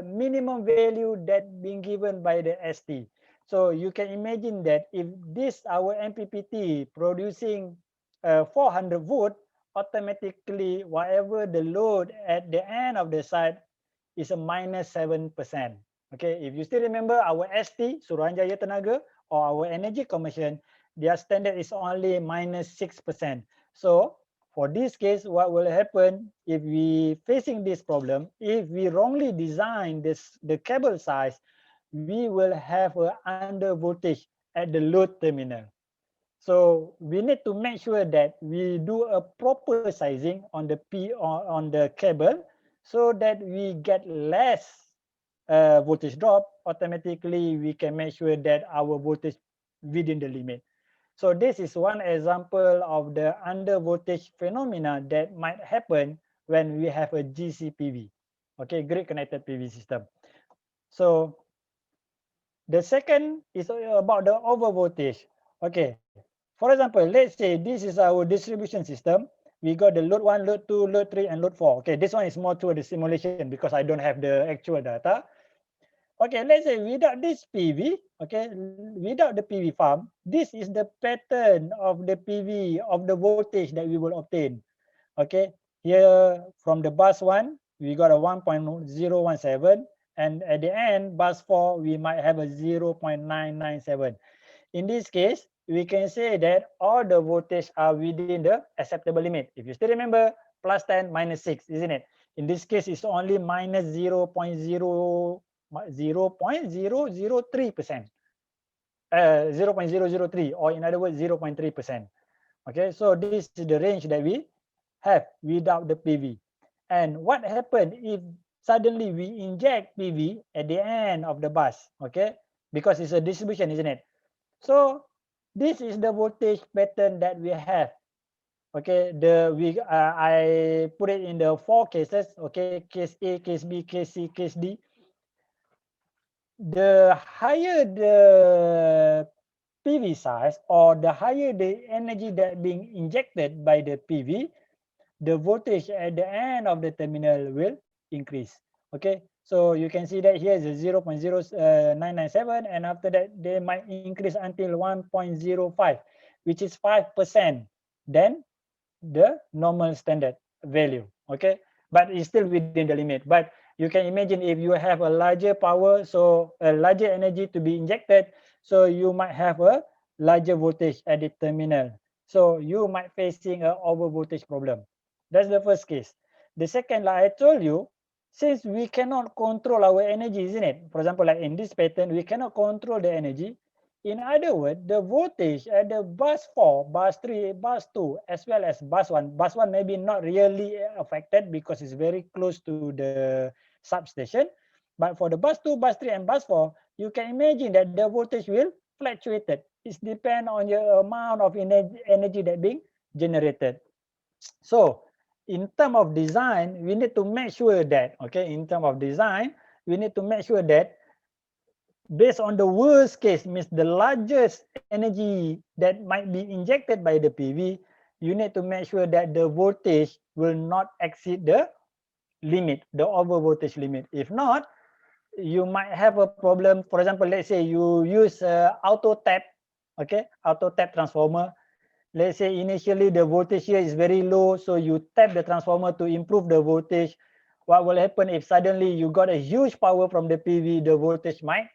[SPEAKER 2] minimum value that being given by the ST. So you can imagine that if this our Mppt producing 400 volt, automatically whatever the load at the end of the site is a minus 7%. Okay, if you still remember our ST, Suruhanjaya Tenaga, or our energy commission, their standard is only minus 6%. So for this case, what will happen if we facing this problem? If we wrongly design the cable size, we will have a under voltage at the load terminal. So we need to make sure that we do a proper sizing on the cable so that we get less voltage drop. Automatically, we can make sure that our voltage within the limit. So this is one example of the under voltage phenomena that might happen when we have a GCPV, okay, grid connected PV system. So the second is about the overvoltage. Okay, for example, let's say this is our distribution system. We got the load 1, load 2, load 3, and load 4. Okay, this one is more to the simulation because I don't have the actual data. Okay, let's say without this PV, okay, without the PV farm, this is the pattern of the PV of the voltage that we will obtain. Okay, here from the bus 1, we got a 1.017, and at the end, bus 4, we might have a 0.997. In this case, we can say that all the voltage are within the acceptable limit. If you still remember, plus 10, minus 6, isn't it? In this case, it's only minus 0.003%. 0.003, or in other words 0.3%. Okay, so this is the range that we have without the PV. And what happened if suddenly we inject PV at the end of the bus? Okay, because it's a distribution, isn't it? So this is the voltage pattern that we have. Okay, I put it in the 4 cases. Okay, case A, case B, case C, case D. The higher the PV size, or the higher the energy that being injected by the PV, the voltage at the end of the terminal will increase. Okay, so you can see that here is a 0.0997, and after that they might increase until 1.05, which is 5% than the normal standard value. Okay, but it's still within the limit. But you can imagine if you have a larger power, so a larger energy to be injected, so you might have a larger voltage at the terminal. So you might facing a over voltage problem. That's the first case. The second, like I told you, since we cannot control our energy, isn't it? For example, like in this pattern, we cannot control the energy. In other words, the voltage at the bus 4, bus 3, bus 2, as well as bus 1. Bus 1 maybe not really affected because it's very close to the substation. But for the bus 2, bus 3, and bus 4, you can imagine that the voltage will fluctuate. It depends on your amount of energy that being generated. So in terms of design, we need to make sure that, okay, in terms of design, we need to make sure that based on the worst case, means the largest energy that might be injected by the PV, you need to make sure that the voltage will not exceed the limit, the over voltage limit. If not, you might have a problem. For example, let's say you use auto tap, okay, auto tap transformer. Let's say initially the voltage here is very low, so you tap the transformer to improve the voltage. What will happen if suddenly you got a huge power from the PV, the voltage might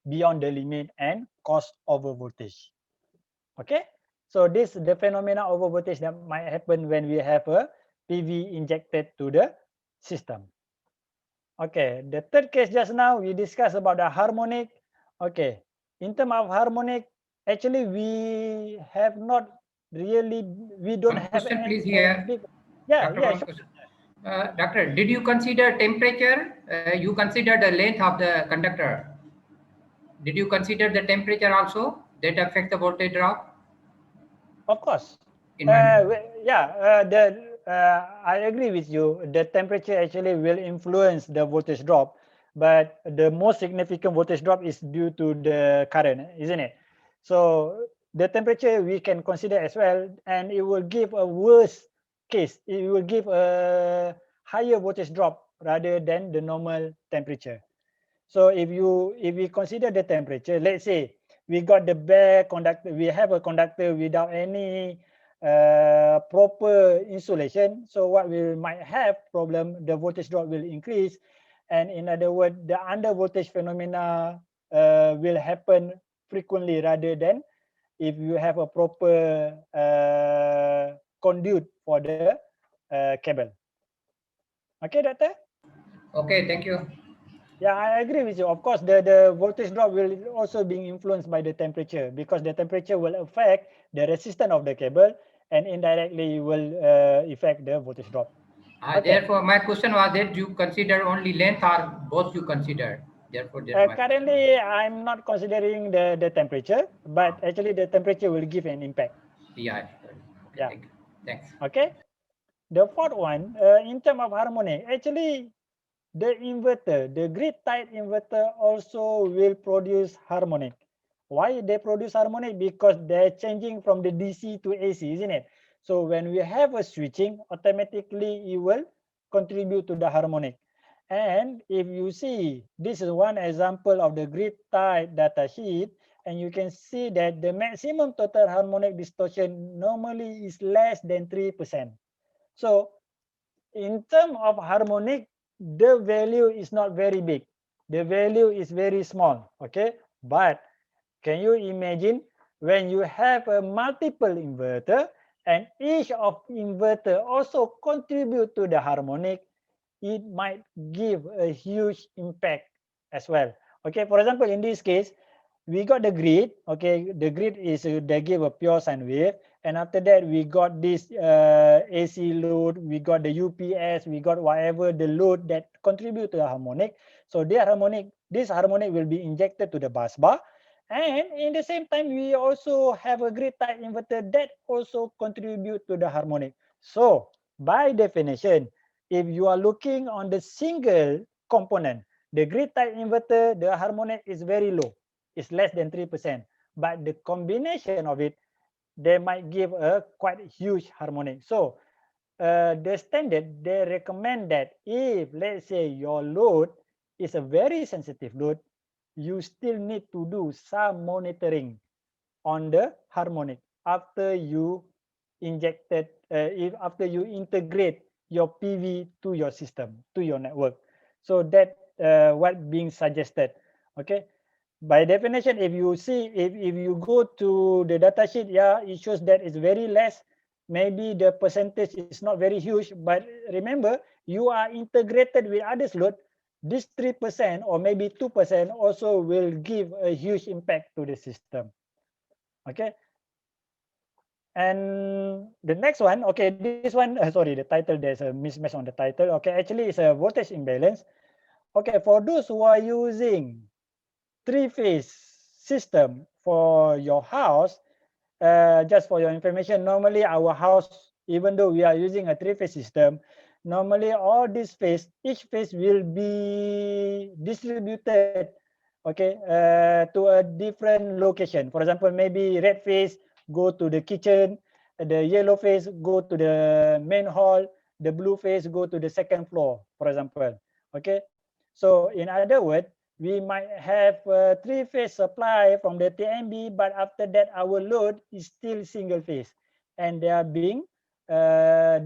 [SPEAKER 2] beyond the limit and cause over voltage. Okay, so this is the phenomena over voltage that might happen when we have a PV injected to the system. Okay, the third case just now we discussed about the harmonic. Okay, in terms of harmonic, actually we have not really, we don't
[SPEAKER 3] One
[SPEAKER 2] have
[SPEAKER 3] question,
[SPEAKER 2] any
[SPEAKER 3] please, here.
[SPEAKER 2] big, yeah,
[SPEAKER 3] Doctor,
[SPEAKER 2] yeah,
[SPEAKER 3] one
[SPEAKER 2] sure.
[SPEAKER 3] question. Doctor, did you consider temperature? You consider the length of the conductor. Did you consider the temperature also that affect the voltage drop?
[SPEAKER 2] Of course.
[SPEAKER 3] In my
[SPEAKER 2] Yeah, I agree with you. The temperature actually will influence the voltage drop, but the most significant voltage drop is due to the current, isn't it? So the temperature we can consider as well, and it will give a worse case. It will give a higher voltage drop rather than the normal temperature. So if we consider the temperature, let's say we got the bare conductor, we have a conductor without any proper insulation. So what we might have problem, the voltage drop will increase, and in other words, the under voltage phenomena will happen frequently rather than if you have a proper conduit for the cable. Okay, doctor?
[SPEAKER 3] okay, thank you.
[SPEAKER 2] Yeah, I agree with you. Of course, the voltage drop will also be influenced by the temperature because the temperature will affect the resistance of the cable and indirectly will affect the voltage drop. Okay.
[SPEAKER 3] Therefore, my question was that you consider only length or both you consider. Therefore, that's my question.
[SPEAKER 2] Currently, I'm not considering the temperature, but actually the temperature will give an impact.
[SPEAKER 3] Yeah. Okay,
[SPEAKER 2] Yeah.
[SPEAKER 3] thank you. Thanks.
[SPEAKER 2] Okay. The fourth one, in terms of harmonic, actually the inverter, the grid tied inverter also will produce harmonic. Why they produce harmonic? Because they're changing from the DC to AC, isn't it? So when we have a switching, automatically it will contribute to the harmonic. And if you see, this is one example of the grid tied data sheet, and you can see that the maximum total harmonic distortion normally is less than 3%. So in terms of harmonic, the value is not very big. The value is very small, okay? But can you imagine when you have a multiple inverter and each of inverter also contribute to the harmonic, it might give a huge impact as well. Okay, for example, in this case, we got the grid. Okay, the grid is they give a pure sine wave, and after that we got this AC load, we got the UPS, we got whatever the load that contribute to the harmonic. So this harmonic will be injected to the bus bar, and in the same time we also have a grid type inverter that also contribute to the harmonic. So by definition, if you are looking on the single component, the grid type inverter, the harmonic is very low. It's less than 3%. But the combination of it, they might give a quite huge harmonic. So the standard, they recommend that if, let's say, your load is a very sensitive load, you still need to do some monitoring on the harmonic after you after you integrate your PV to your system, to your network. So that what being suggested. Okay. By definition, if you see, if you go to the data sheet, yeah, it shows that it's very less. maybe the percentage is not very huge, but remember, you are integrated with others load, this 3% or maybe 2% also will give a huge impact to the system. Okay. And the next one, okay, this one, sorry, the title, there's a mismatch on the title. Okay, actually it's a voltage imbalance. Okay, for those who are using three-phase system for your house, just for your information, normally our house, even though we are using a three-phase system, normally all these phase, each phase will be distributed, okay, to a different location. For example, maybe red phase go to the kitchen, the yellow phase go to the main hall, the blue phase go to the second floor, for example. Okay, so in other words, we might have a three-phase supply from the TMB, but after that our load is still single phase, and they are being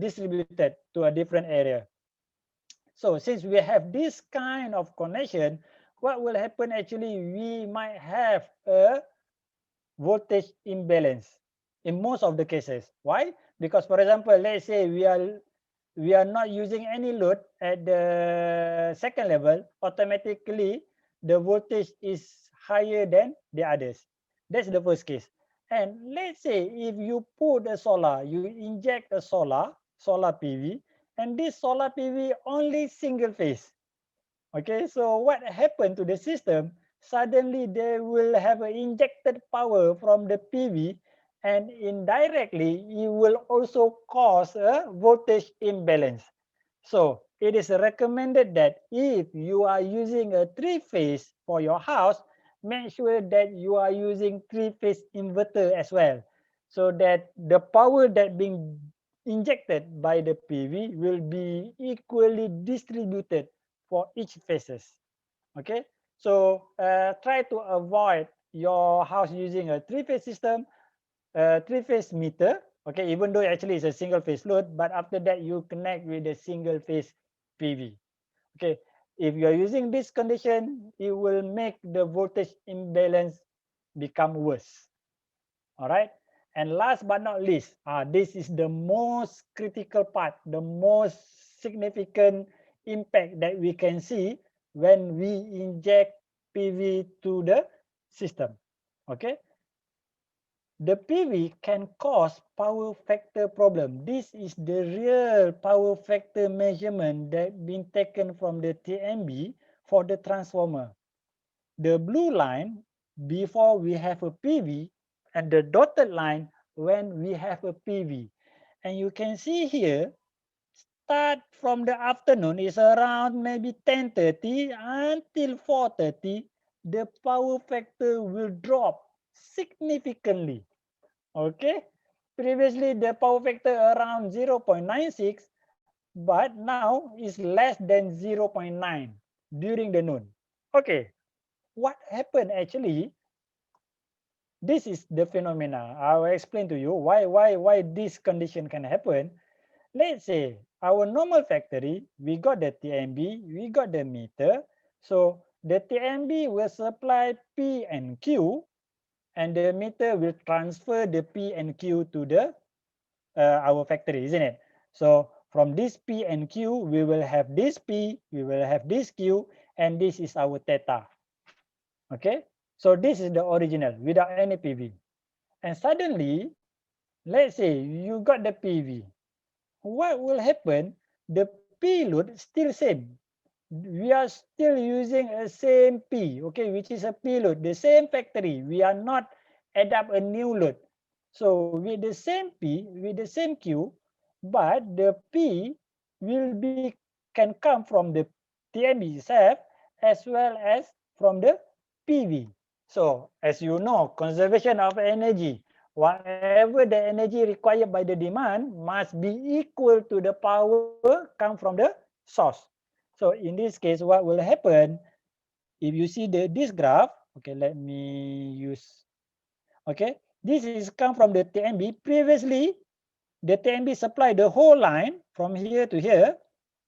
[SPEAKER 2] distributed to a different area. So since we have this kind of connection, what will happen actually, we might have a voltage imbalance in most of the cases. Why? Because for example, let's say we are not using any load at the second level, automatically the voltage is higher than the others. That's the first case. And let's say if you put a solar, you inject a solar PV, and this solar PV only single phase. Okay, so what happened to the system? Suddenly they will have an injected power from the PV, and indirectly it will also cause a voltage imbalance. So it is recommended that if you are using a three-phase for your house, make sure that you are using three-phase inverter as well, so that the power that being injected by the PV will be equally distributed for each phases. Okay, so try to avoid your house using a three-phase system, three-phase meter. Okay, even though actually it's a single-phase load, but after that you connect with the single-phase PV. Okay, if you are using this condition, it will make the voltage imbalance become worse. All right, and last but not least, this is the most critical part, the most significant impact that we can see when we inject PV to the system. Okay, the PV can cause power factor problem. This is the real power factor measurement that been taken from the TMB for the transformer. The blue line before we have a PV, and the dotted line when we have a PV. And you can see here, start from the afternoon is around maybe 10:30 until 4:30, the power factor will drop significantly. Okay, previously the power factor around 0.96, but now is less than 0.9 during the noon. Okay, what happened actually? This is the phenomena. I will explain to you why this condition can happen. Let's say our normal factory, we got the TMB, we got the meter. So the TMB will supply P and Q, and the meter will transfer the P and Q to the our factory, isn't it? So from this P and Q, we will have this P, we will have this Q, and this is our theta. Okay, so this is the original without any PV. And suddenly, let's say you got the PV. What will happen? The P load still same. We are still using a same P, okay, which is a P load, the same factory. We are not add up a new load. So with the same P, with the same Q, but the P will be can come from the TMB itself as well as from the PV. So as you know, conservation of energy, whatever the energy required by the demand must be equal to the power come from the source. So in this case, what will happen? If you see this graph, okay, let me use, okay, this is come from the TMB. Previously, the TMB supplied the whole line from here to here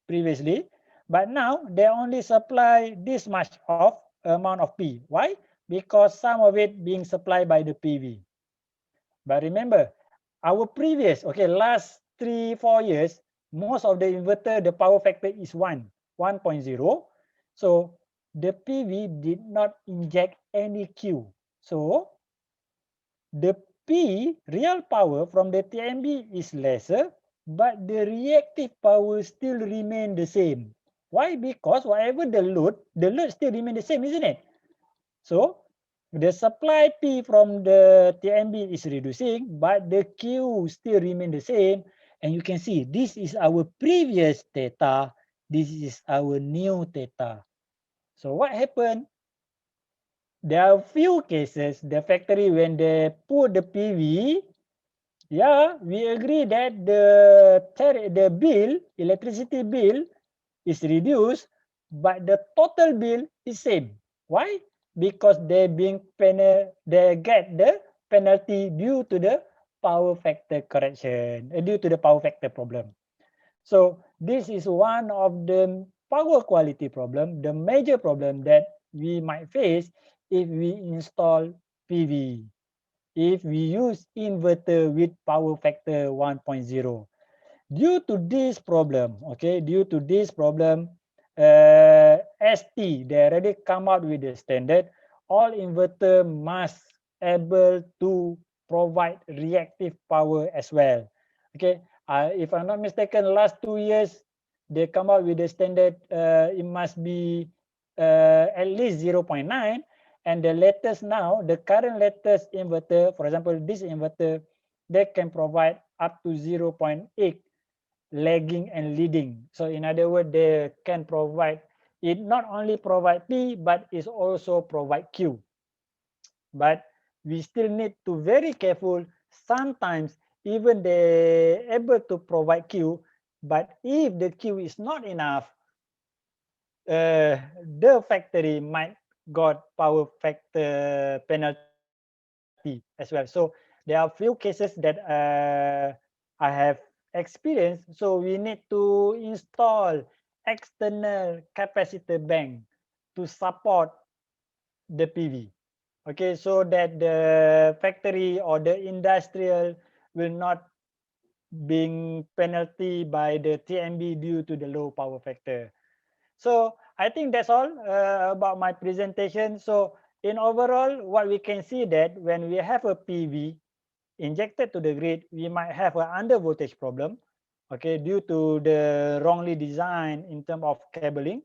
[SPEAKER 2] previously, but now they only supply this much of amount of P. Why? Because some of it being supplied by the PV. But remember, our previous, okay, last 3-4 years, most of the inverter, the power factor is 1.0. So the PV did not inject any Q. So the P real power from the TMB is lesser, but the reactive power still remain the same. Why? Because whatever the load still remain the same, isn't it? So the supply P from the TMB is reducing, but the Q still remain the same. And you can see this is our previous theta. This is our new theta. So what happened? There are few cases, the factory, when they put the PV, yeah, we agree that the bill, electricity bill is reduced, but the total bill is same. Why? Because they get the penalty due to the power factor correction, due to the power factor problem. So this is one of the power quality problem, the major problem that we might face if we install PV, if we use inverter with power factor 1.0. Due to this problem, ST, they already come out with the standard, all inverter must able to provide reactive power as well. Okay, if I'm not mistaken, last 2 years, they come out with the standard, it must be at least 0.9, and the latest now, the current latest inverter, for example, this inverter, they can provide up to 0.8 lagging and leading. So in other words, they can provide, it not only provide P, but it also provide Q. But we still need to very careful. Sometimes even they able to provide Q, but if the Q is not enough, the factory might got power factor penalty as well. So there are few cases that I have experienced. So we need to install external capacitor bank to support the PV. Okay, so that the factory or the industrial will not being penalty by the TMB due to the low power factor. So I think that's all about my presentation. So in overall, what we can see that when we have a PV injected to the grid, we might have an under voltage problem, okay, due to the wrongly designed in terms of cabling.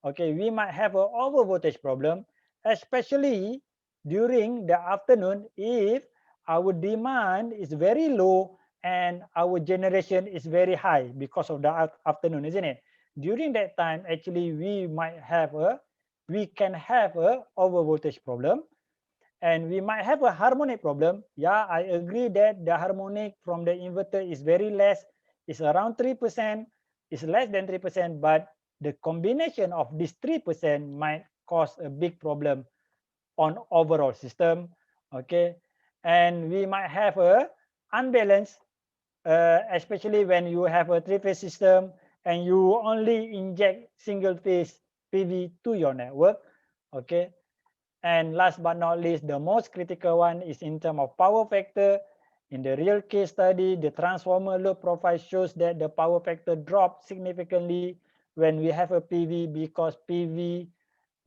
[SPEAKER 2] Okay, we might have an over voltage problem, especially during the afternoon if our demand is very low and our generation is very high because of the afternoon, isn't it? During that time, actually, we can have a over voltage problem, and we might have a harmonic problem. Yeah, I agree that the harmonic from the inverter is very less, it's around 3%, it's less than 3%, but the combination of this 3% might cause a big problem on overall system. Okay, and we might have a unbalanced, especially when you have a three-phase system and you only inject single phase PV to your network. Okay, and last but not least, the most critical one is in terms of power factor. In the real case study, the transformer load profile shows that the power factor dropped significantly when we have a PV, because PV,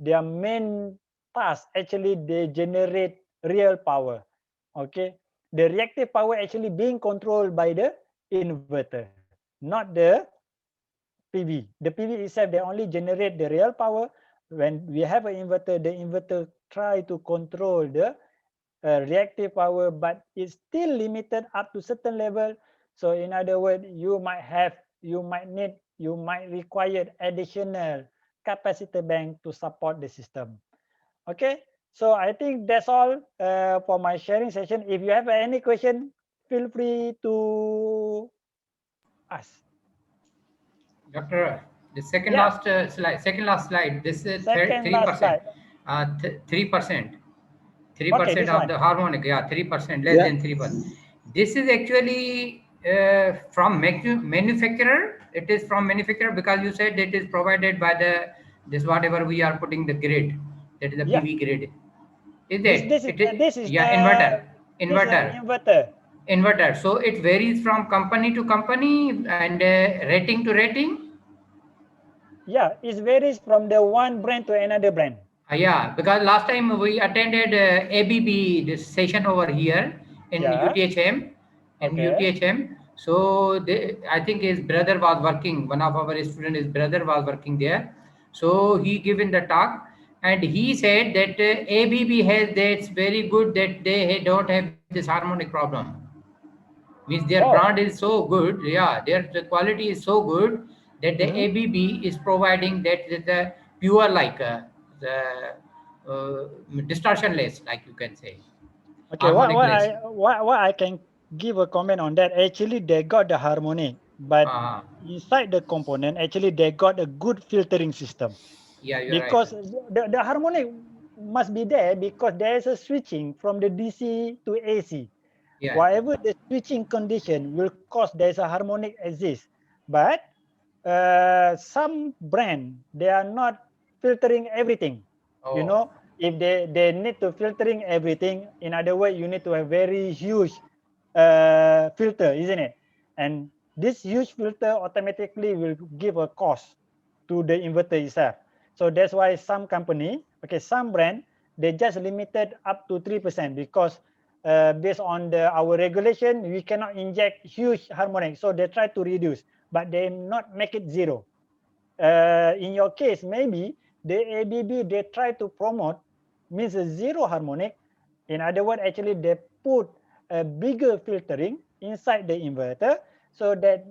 [SPEAKER 2] their main task, actually they generate real power. Okay, the reactive power actually being controlled by the inverter, not the PV. The PV itself, they only generate the real power. When we have an inverter, the inverter try to control the reactive power, but it's still limited up to certain level. So in other words, you might require additional capacitor bank to support the system. Okay, so I think that's all for my sharing session. If you have any question, feel free to ask.
[SPEAKER 3] Doctor, the second
[SPEAKER 2] Yeah.
[SPEAKER 3] last slide. This is
[SPEAKER 2] Second last
[SPEAKER 3] 3%.
[SPEAKER 2] slide.
[SPEAKER 3] 3%. 3%
[SPEAKER 2] Okay, this
[SPEAKER 3] of
[SPEAKER 2] one.
[SPEAKER 3] the harmonic. Yeah, 3%, less than 3%. This is actually from manufacturer. It is from manufacturer because you said it is provided by this whatever we are putting the grid. That is the
[SPEAKER 2] Yeah.
[SPEAKER 3] PV grid. Is
[SPEAKER 2] This
[SPEAKER 3] it?
[SPEAKER 2] is
[SPEAKER 3] Yeah, inverter.
[SPEAKER 2] This is an inverter.
[SPEAKER 3] Inverter. So it varies from company to company and rating to rating.
[SPEAKER 2] Yeah, it varies from the one brand to another brand.
[SPEAKER 3] Yeah, because last time we attended ABB this session over here in
[SPEAKER 2] Yeah.
[SPEAKER 3] UTHM,
[SPEAKER 2] Okay.
[SPEAKER 3] So I think his brother was working. One of our student, his brother was working there. So he given the talk, and he said that ABB has that's very good that they don't have this harmonic problem. Means their
[SPEAKER 2] Oh.
[SPEAKER 3] brand is so good. Yeah, the quality is so good that the
[SPEAKER 2] Mhm.
[SPEAKER 3] ABB is providing that the pure like the distortionless, like you can say,
[SPEAKER 2] Okay,
[SPEAKER 3] harmonicless.
[SPEAKER 2] what I can give a comment on that. Actually, they got the harmonic, but
[SPEAKER 3] Uh,
[SPEAKER 2] inside the component, actually they got a good filtering system.
[SPEAKER 3] yeah, you're right.
[SPEAKER 2] Because the harmonic must be there because there is a switching from the DC to AC.
[SPEAKER 3] Yeah.
[SPEAKER 2] Whatever the switching condition will cause there's a harmonic exist. But some brand they are not filtering everything. You
[SPEAKER 3] Oh,
[SPEAKER 2] know, if they need to filtering everything, in other words, you need to have very huge filter, isn't it? And this huge filter automatically will give a cost to the inverter itself. So that's why some company, okay, some brand, they just limited up to 3% because based on our regulation, we cannot inject huge harmonic. So they try to reduce, but they not make it zero. In your case, maybe the ABB, they try to promote means a zero harmonic. In other words, actually they put a bigger filtering inside the inverter so that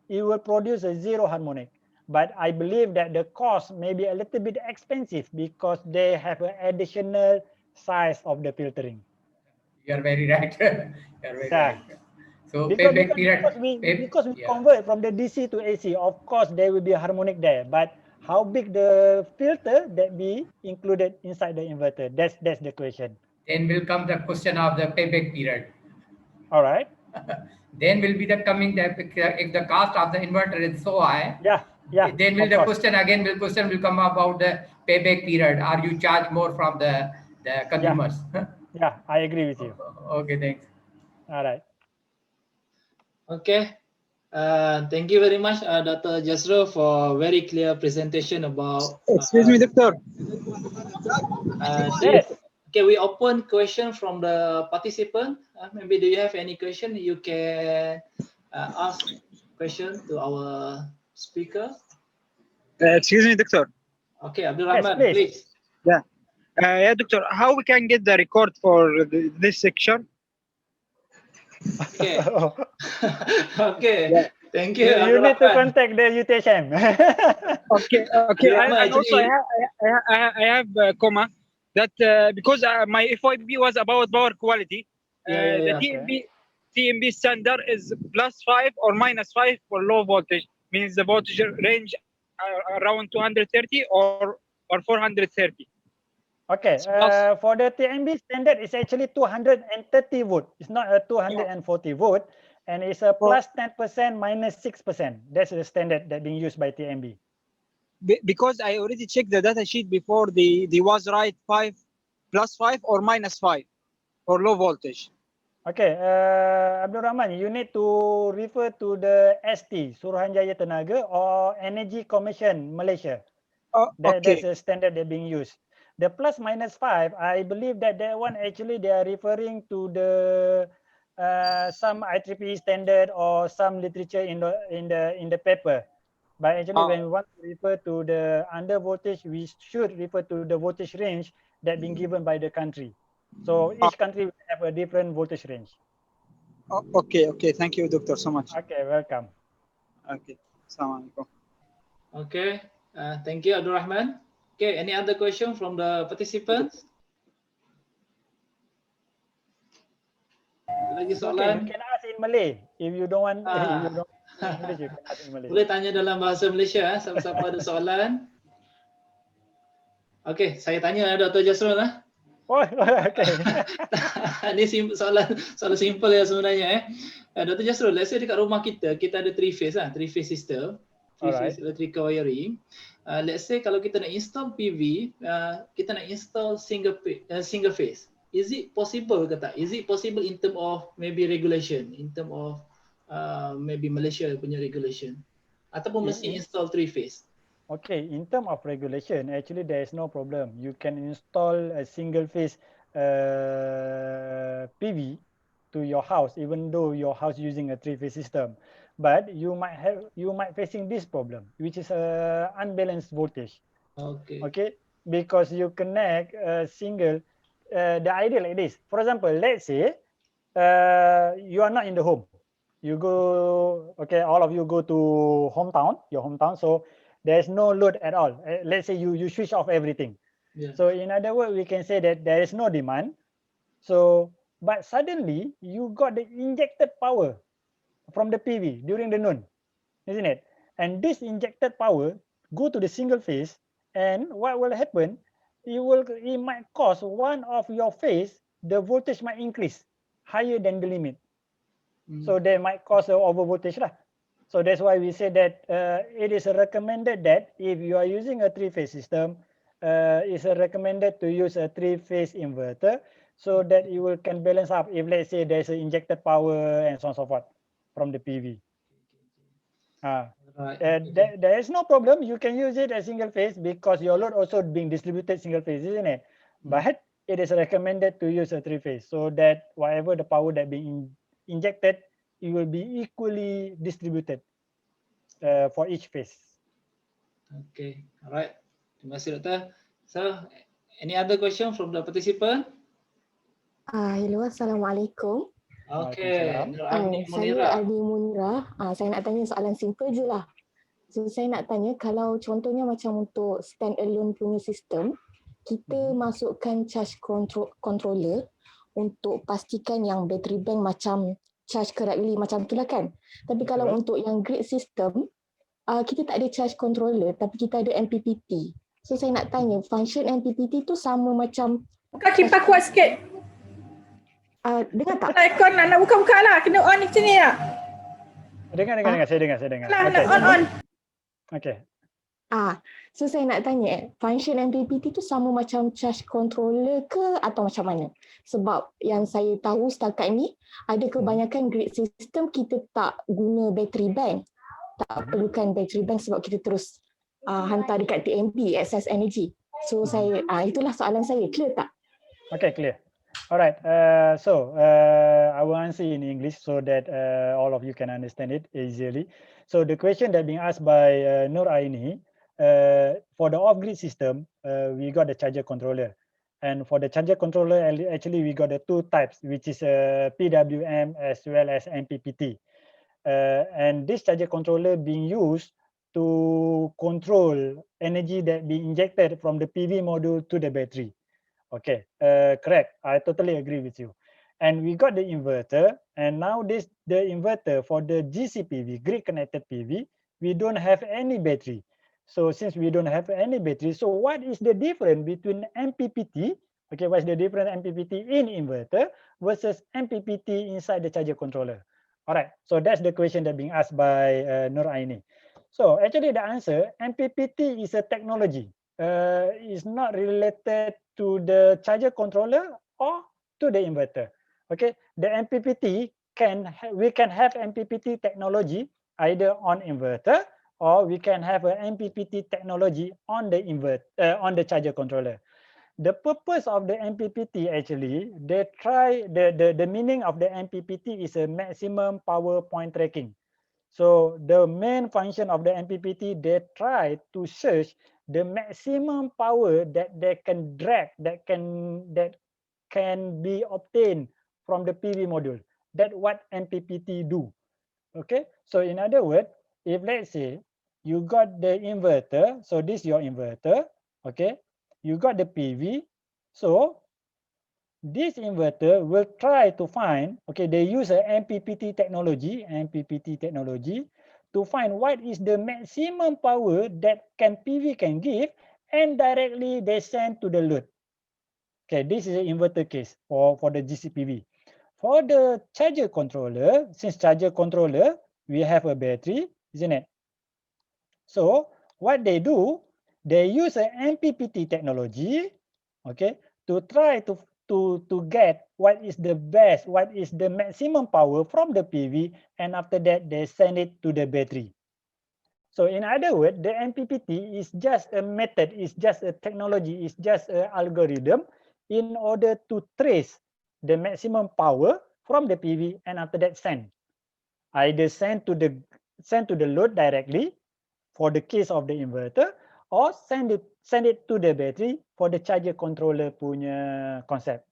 [SPEAKER 2] it will produce a zero harmonic. But I believe that the cost may be a little bit expensive because they have an additional size of the filtering.
[SPEAKER 3] you're very right. You're very
[SPEAKER 2] Yeah.
[SPEAKER 3] right. So
[SPEAKER 2] Because
[SPEAKER 3] payback
[SPEAKER 2] because
[SPEAKER 3] period.
[SPEAKER 2] because we
[SPEAKER 3] Pay,
[SPEAKER 2] because we
[SPEAKER 3] yeah.
[SPEAKER 2] convert from the DC to AC, of course there will be a harmonic there. But how big the filter that be included inside the inverter? That's the question.
[SPEAKER 3] Then will come the question of the payback period.
[SPEAKER 2] All right.
[SPEAKER 3] Then will be the coming the if the cost of the inverter is so high,
[SPEAKER 2] Yeah. Yeah.
[SPEAKER 3] then will
[SPEAKER 2] Of
[SPEAKER 3] the
[SPEAKER 2] course.
[SPEAKER 3] question again will question will come about the payback period. Are you charge more from the
[SPEAKER 2] Yeah.
[SPEAKER 3] consumers?
[SPEAKER 2] Yeah. I agree with you.
[SPEAKER 3] Okay, thanks.
[SPEAKER 2] All right.
[SPEAKER 1] Okay. Thank you very much, Dr. Jasro, for very clear presentation about
[SPEAKER 4] Excuse me, doctor.
[SPEAKER 1] this.
[SPEAKER 2] Yes.
[SPEAKER 1] Okay, we open question from the participant. Maybe do you have any question? You can ask question to our speaker.
[SPEAKER 4] Excuse me, doctor.
[SPEAKER 1] Okay, Abdul
[SPEAKER 2] Yes,
[SPEAKER 1] Rahman,
[SPEAKER 2] please.
[SPEAKER 1] please.
[SPEAKER 4] Yeah. Yeah, doctor. How we can get the record for this section?
[SPEAKER 1] Okay. Okay.
[SPEAKER 4] Yeah.
[SPEAKER 1] Thank you,
[SPEAKER 2] You
[SPEAKER 1] Abdul
[SPEAKER 2] need to
[SPEAKER 1] Rahman.
[SPEAKER 2] contact the UTHM.
[SPEAKER 4] Okay. Okay.
[SPEAKER 1] Abdul Rahman,
[SPEAKER 4] And also,
[SPEAKER 1] actually,
[SPEAKER 4] I have a comma that because my FYP was about power quality, the
[SPEAKER 1] yeah.
[SPEAKER 4] TMB standard is +5 or -5 for low voltage. Means the voltage range around 230 or 430.
[SPEAKER 2] Okay. For the TMB standard, it's actually 230 volt. It's not a 240 volt, and it's a plus 10% minus 6%. That's the standard that being used by TMB.
[SPEAKER 4] Because I already checked the data sheet before, the was right +5 or -5 for low voltage.
[SPEAKER 2] Okay, Abdul Rahman, you need to refer to the ST, Suruhanjaya Tenaga, or Energy Commission Malaysia. That's
[SPEAKER 4] Okay.
[SPEAKER 2] a standard that being used. The plus minus 5, I believe that one actually they are referring to the some IEEE standard or some literature in the paper. But actually, when we want to refer to the under voltage, we should refer to the voltage range that been given by the country. So each country will have a different voltage range.
[SPEAKER 4] Okay. Thank you, doctor, so much.
[SPEAKER 2] Okay, welcome.
[SPEAKER 4] Okay. Assalamualaikum.
[SPEAKER 1] Okay. Thank you, Abdul Rahman. Okay, any other question from the participants? Lagi
[SPEAKER 2] It's okay,
[SPEAKER 1] soalan?
[SPEAKER 2] you can ask in Malay. If you don't want, if you don't want English, you can ask in Malay.
[SPEAKER 1] Boleh tanya dalam bahasa Malaysia. Siapa-siapa ada soalan? Okay, saya tanya Dr. Jasrul lah.
[SPEAKER 2] Oh, okay.
[SPEAKER 1] Ini soalan simple ya sebenarnya. Dr. Jasrul, let's say dekat rumah kita ada three phase system, phase electrical wiring. Let's say kalau kita nak install PV, kita nak install single phase. is it possible ke tak? Is it possible in term of maybe regulation, in term of maybe Malaysia punya regulation, ataupun mesti install 3 phase?
[SPEAKER 2] Okay, in terms of regulation, actually there is no problem. You can install a single phase PV to your house, even though your house using a 3 phase system. But you might facing this problem, which is a unbalanced voltage.
[SPEAKER 1] Okay.
[SPEAKER 2] Okay, because you connect a single. The idea like this. For example, let's say you are not in the home. You go, okay, all of you go to hometown, your hometown. So there's no load at all. Let's say you switch off everything.
[SPEAKER 1] Yeah.
[SPEAKER 2] So in other words, we can say that there is no demand. So, but suddenly you got the injected power from the PV during the noon, isn't it? And this injected power go to the single phase, and what will happen? It might cause one of your phase, the voltage might increase higher than the limit. So that might cause an overvoltage lah. So that's why we say that it is recommended that if you are using a 3-phase system, it's recommended to use a 3-phase inverter so that you can balance up if let's say there's an injected power and so on and so forth from the PV.
[SPEAKER 1] Right.
[SPEAKER 2] There is no problem. You can use it as single phase because your load also being distributed single phase, isn't it? But it is recommended to use a 3-phase so that whatever the power that being injected, it will be equally distributed for each phase.
[SPEAKER 1] Okay, alright. Terima kasih Doktor. So, any other question from the participant?
[SPEAKER 5] Hello, Assalamualaikum.
[SPEAKER 1] Okay,
[SPEAKER 5] Saya Ardi Munira. Saya nak tanya soalan simple je lah. So, saya nak tanya kalau contohnya macam untuk stand alone punya sistem, kita masukkan charge controller untuk pastikan yang battery bank macam charge correctly macam itulah kan. Tapi kalau untuk yang grid system, kita tak ada charge controller tapi kita ada Mppt. So saya nak tanya, function Mppt tu sama macam...
[SPEAKER 6] Buka kipas kuat sikit.
[SPEAKER 5] Dengar tak?
[SPEAKER 6] Aircon nak buka-buka lah. Kena on ni macam ni lah.
[SPEAKER 2] Dengar. Saya dengar.
[SPEAKER 6] Nak on.
[SPEAKER 2] Okay.
[SPEAKER 5] So saya nak tanya, function Mppt tu sama macam charge controller ke atau macam mana? Sebab yang saya tahu setakat ni, ada kebanyakan grid system kita tak guna battery bank. Tak perlukan battery bank sebab kita terus hantar dekat TMP, excess energy. So saya, itulah soalan saya. Clear tak?
[SPEAKER 2] Okay, clear. Alright, so I will answer in English so that all of you can understand it easily. So the question that being asked by Nur Aini, for the off-grid system, we got the charger controller. And for the charger controller, actually we got the 2 types, which is PWM as well as Mppt. And this charger controller being used to control energy that be injected from the PV module to the battery. Okay, correct. I totally agree with you. And we got the inverter, and now the inverter for the GCPV, grid connected PV, we don't have any battery. So since we don't have any battery, so what is the difference between Mppt? Okay, what's the difference Mppt in inverter versus Mppt inside the charger controller? All right, so that's the question that being asked by Nur Aini. So actually the answer, Mppt is a technology. Is not related to the charger controller or to the inverter. Okay, the Mppt we can have Mppt technology either on inverter or we can have an Mppt technology on the on the charger controller. The purpose of the Mppt actually, the meaning of the Mppt is a maximum power point tracking. So the main function of the Mppt, they try to search the maximum power that they can drag, that can be obtained from the PV module. That's what Mppt do. Okay, so in other words, if let's say you got the inverter, so this is your inverter, okay, you got the PV, so this inverter will try to find, okay, they use a Mppt technology to find what is the maximum power that PV can give, and directly they send to the load. Okay, this is an inverter case for the GCPV. For the charger controller, since charger controller, we have a battery, isn't it? So what they do, they use an Mppt technology, okay, to try to to get what is the best, what is the maximum power from the PV, and after that they send it to the battery. So in other words, the MPPT is just a method, is just a technology, is just an algorithm in order to trace the maximum power from the PV and after that send. Either send to the load directly for the case of the inverter, or send it to the battery for the charger controller punya concept.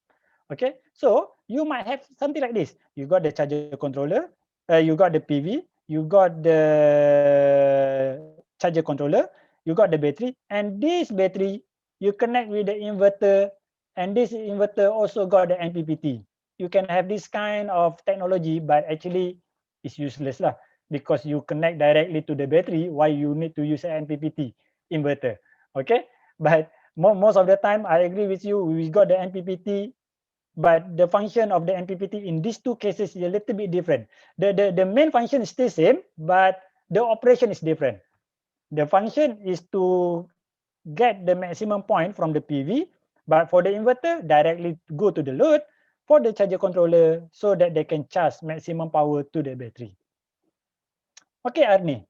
[SPEAKER 2] Okay, so you might have something like this. You got the charger controller, you got the PV, you got the charger controller, you got the battery, and this battery you connect with the inverter, and this inverter also got the MPPT. You can have this kind of technology, but actually it's useless lah, because you connect directly to the battery. Why you need to use an MPPT inverter? Okay, but most of the time I agree with you. We got the MPPT, but the function of the MPPT in these two cases is a little bit different. The main function is still same, but the operation is different. The function is to get the maximum point from the PV, but for the inverter, directly go to the load for the charger controller so that they can charge maximum power to the battery. Okay, Arni.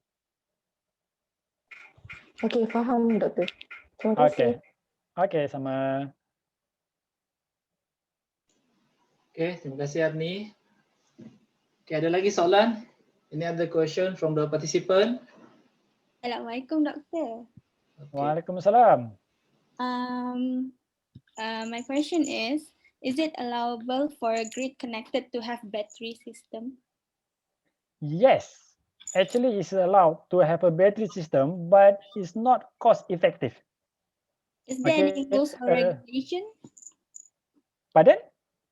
[SPEAKER 5] Okay, faham doktor. Terima kasih.
[SPEAKER 2] Okay, sama.
[SPEAKER 1] Okay, terima kasih Arni. Okay, ada lagi soalan? Any other question from the participant?
[SPEAKER 7] Assalamualaikum, Doktor.
[SPEAKER 1] Okay.
[SPEAKER 2] Waalaikumsalam.
[SPEAKER 7] My question is it allowable for a grid connected to have battery system?
[SPEAKER 2] Yes, actually it's allowed to have a battery system, but it's not cost effective.
[SPEAKER 7] Is there any rules or regulation?
[SPEAKER 2] Pardon?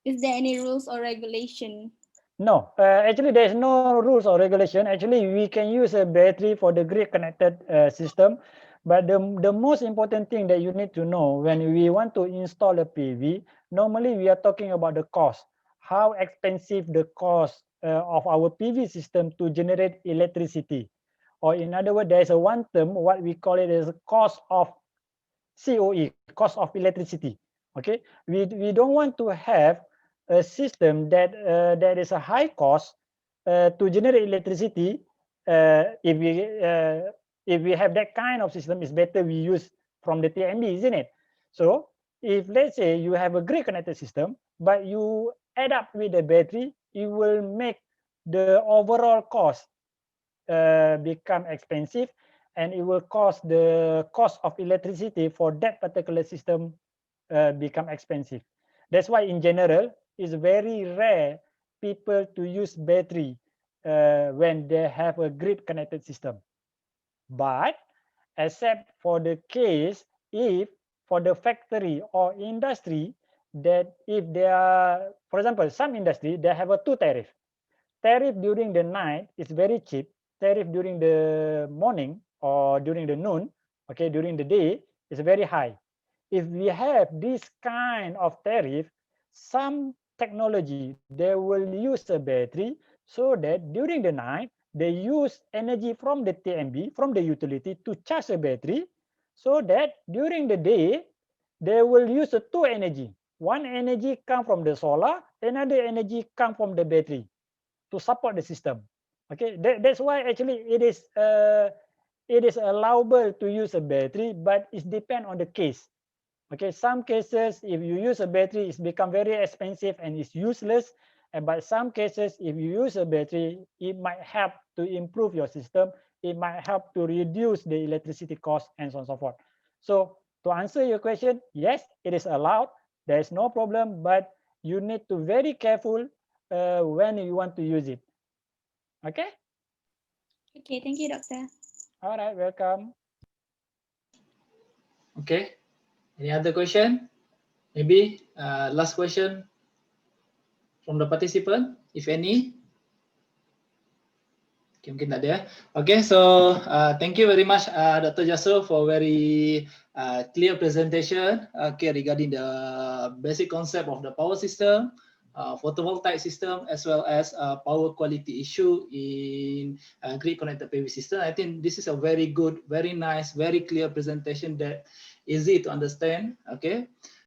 [SPEAKER 7] Is there any rules or regulation?
[SPEAKER 2] No, actually there's no rules or regulation. Actually, we can use a battery for the grid connected system, but the most important thing that you need to know when we want to install a PV, normally we are talking about the cost, how expensive the cost of our PV system to generate electricity. Or in other words, there's a one term, what we call it as cost of COE, cost of electricity. Okay, we don't want to have a system that is a high cost to generate electricity. If we have that kind of system, it's better we use from the TMB, isn't it? So if let's say you have a grid connected system, but you add up with the battery, it will make the overall cost become expensive, and it will cause the cost of electricity for that particular system become expensive. That's why in general, it's very rare people to use battery when they have a grid connected system. But except for the case if for the factory or industry, that if they are, for example, some industry, they have a two tariff. Tariff during the night is very cheap. Tariff during the morning or during the noon, okay, during the day is very high. If we have this kind of tariff, some technology, they will use a battery so that during the night, they use energy from the TMB, from the utility to charge a battery, so that during the day, they will use two energy. One energy come from the solar, another energy come from the battery to support the system. Okay, that's why actually it is allowable to use a battery, but it depends on the case. Okay, some cases, if you use a battery, it's become very expensive and it's useless. But some cases, if you use a battery, it might help to improve your system. It might help to reduce the electricity cost and so on and so forth. So to answer your question, yes, it is allowed. There is no problem, but you need to be very careful when you want to use it. Okay?
[SPEAKER 7] Okay, thank you, Doctor.
[SPEAKER 2] All right, welcome.
[SPEAKER 1] Okay. Any other question? Maybe last question from the participant, if any. Okay, mungkin tak ada. Okay, so thank you very much, Dr. Jasro, for very clear presentation. Okay, regarding the basic concept of the power system, photovoltaic system, as well as power quality issue in grid connected PV system. I think this is a very good, very nice, very clear presentation that easy to understand. Okay,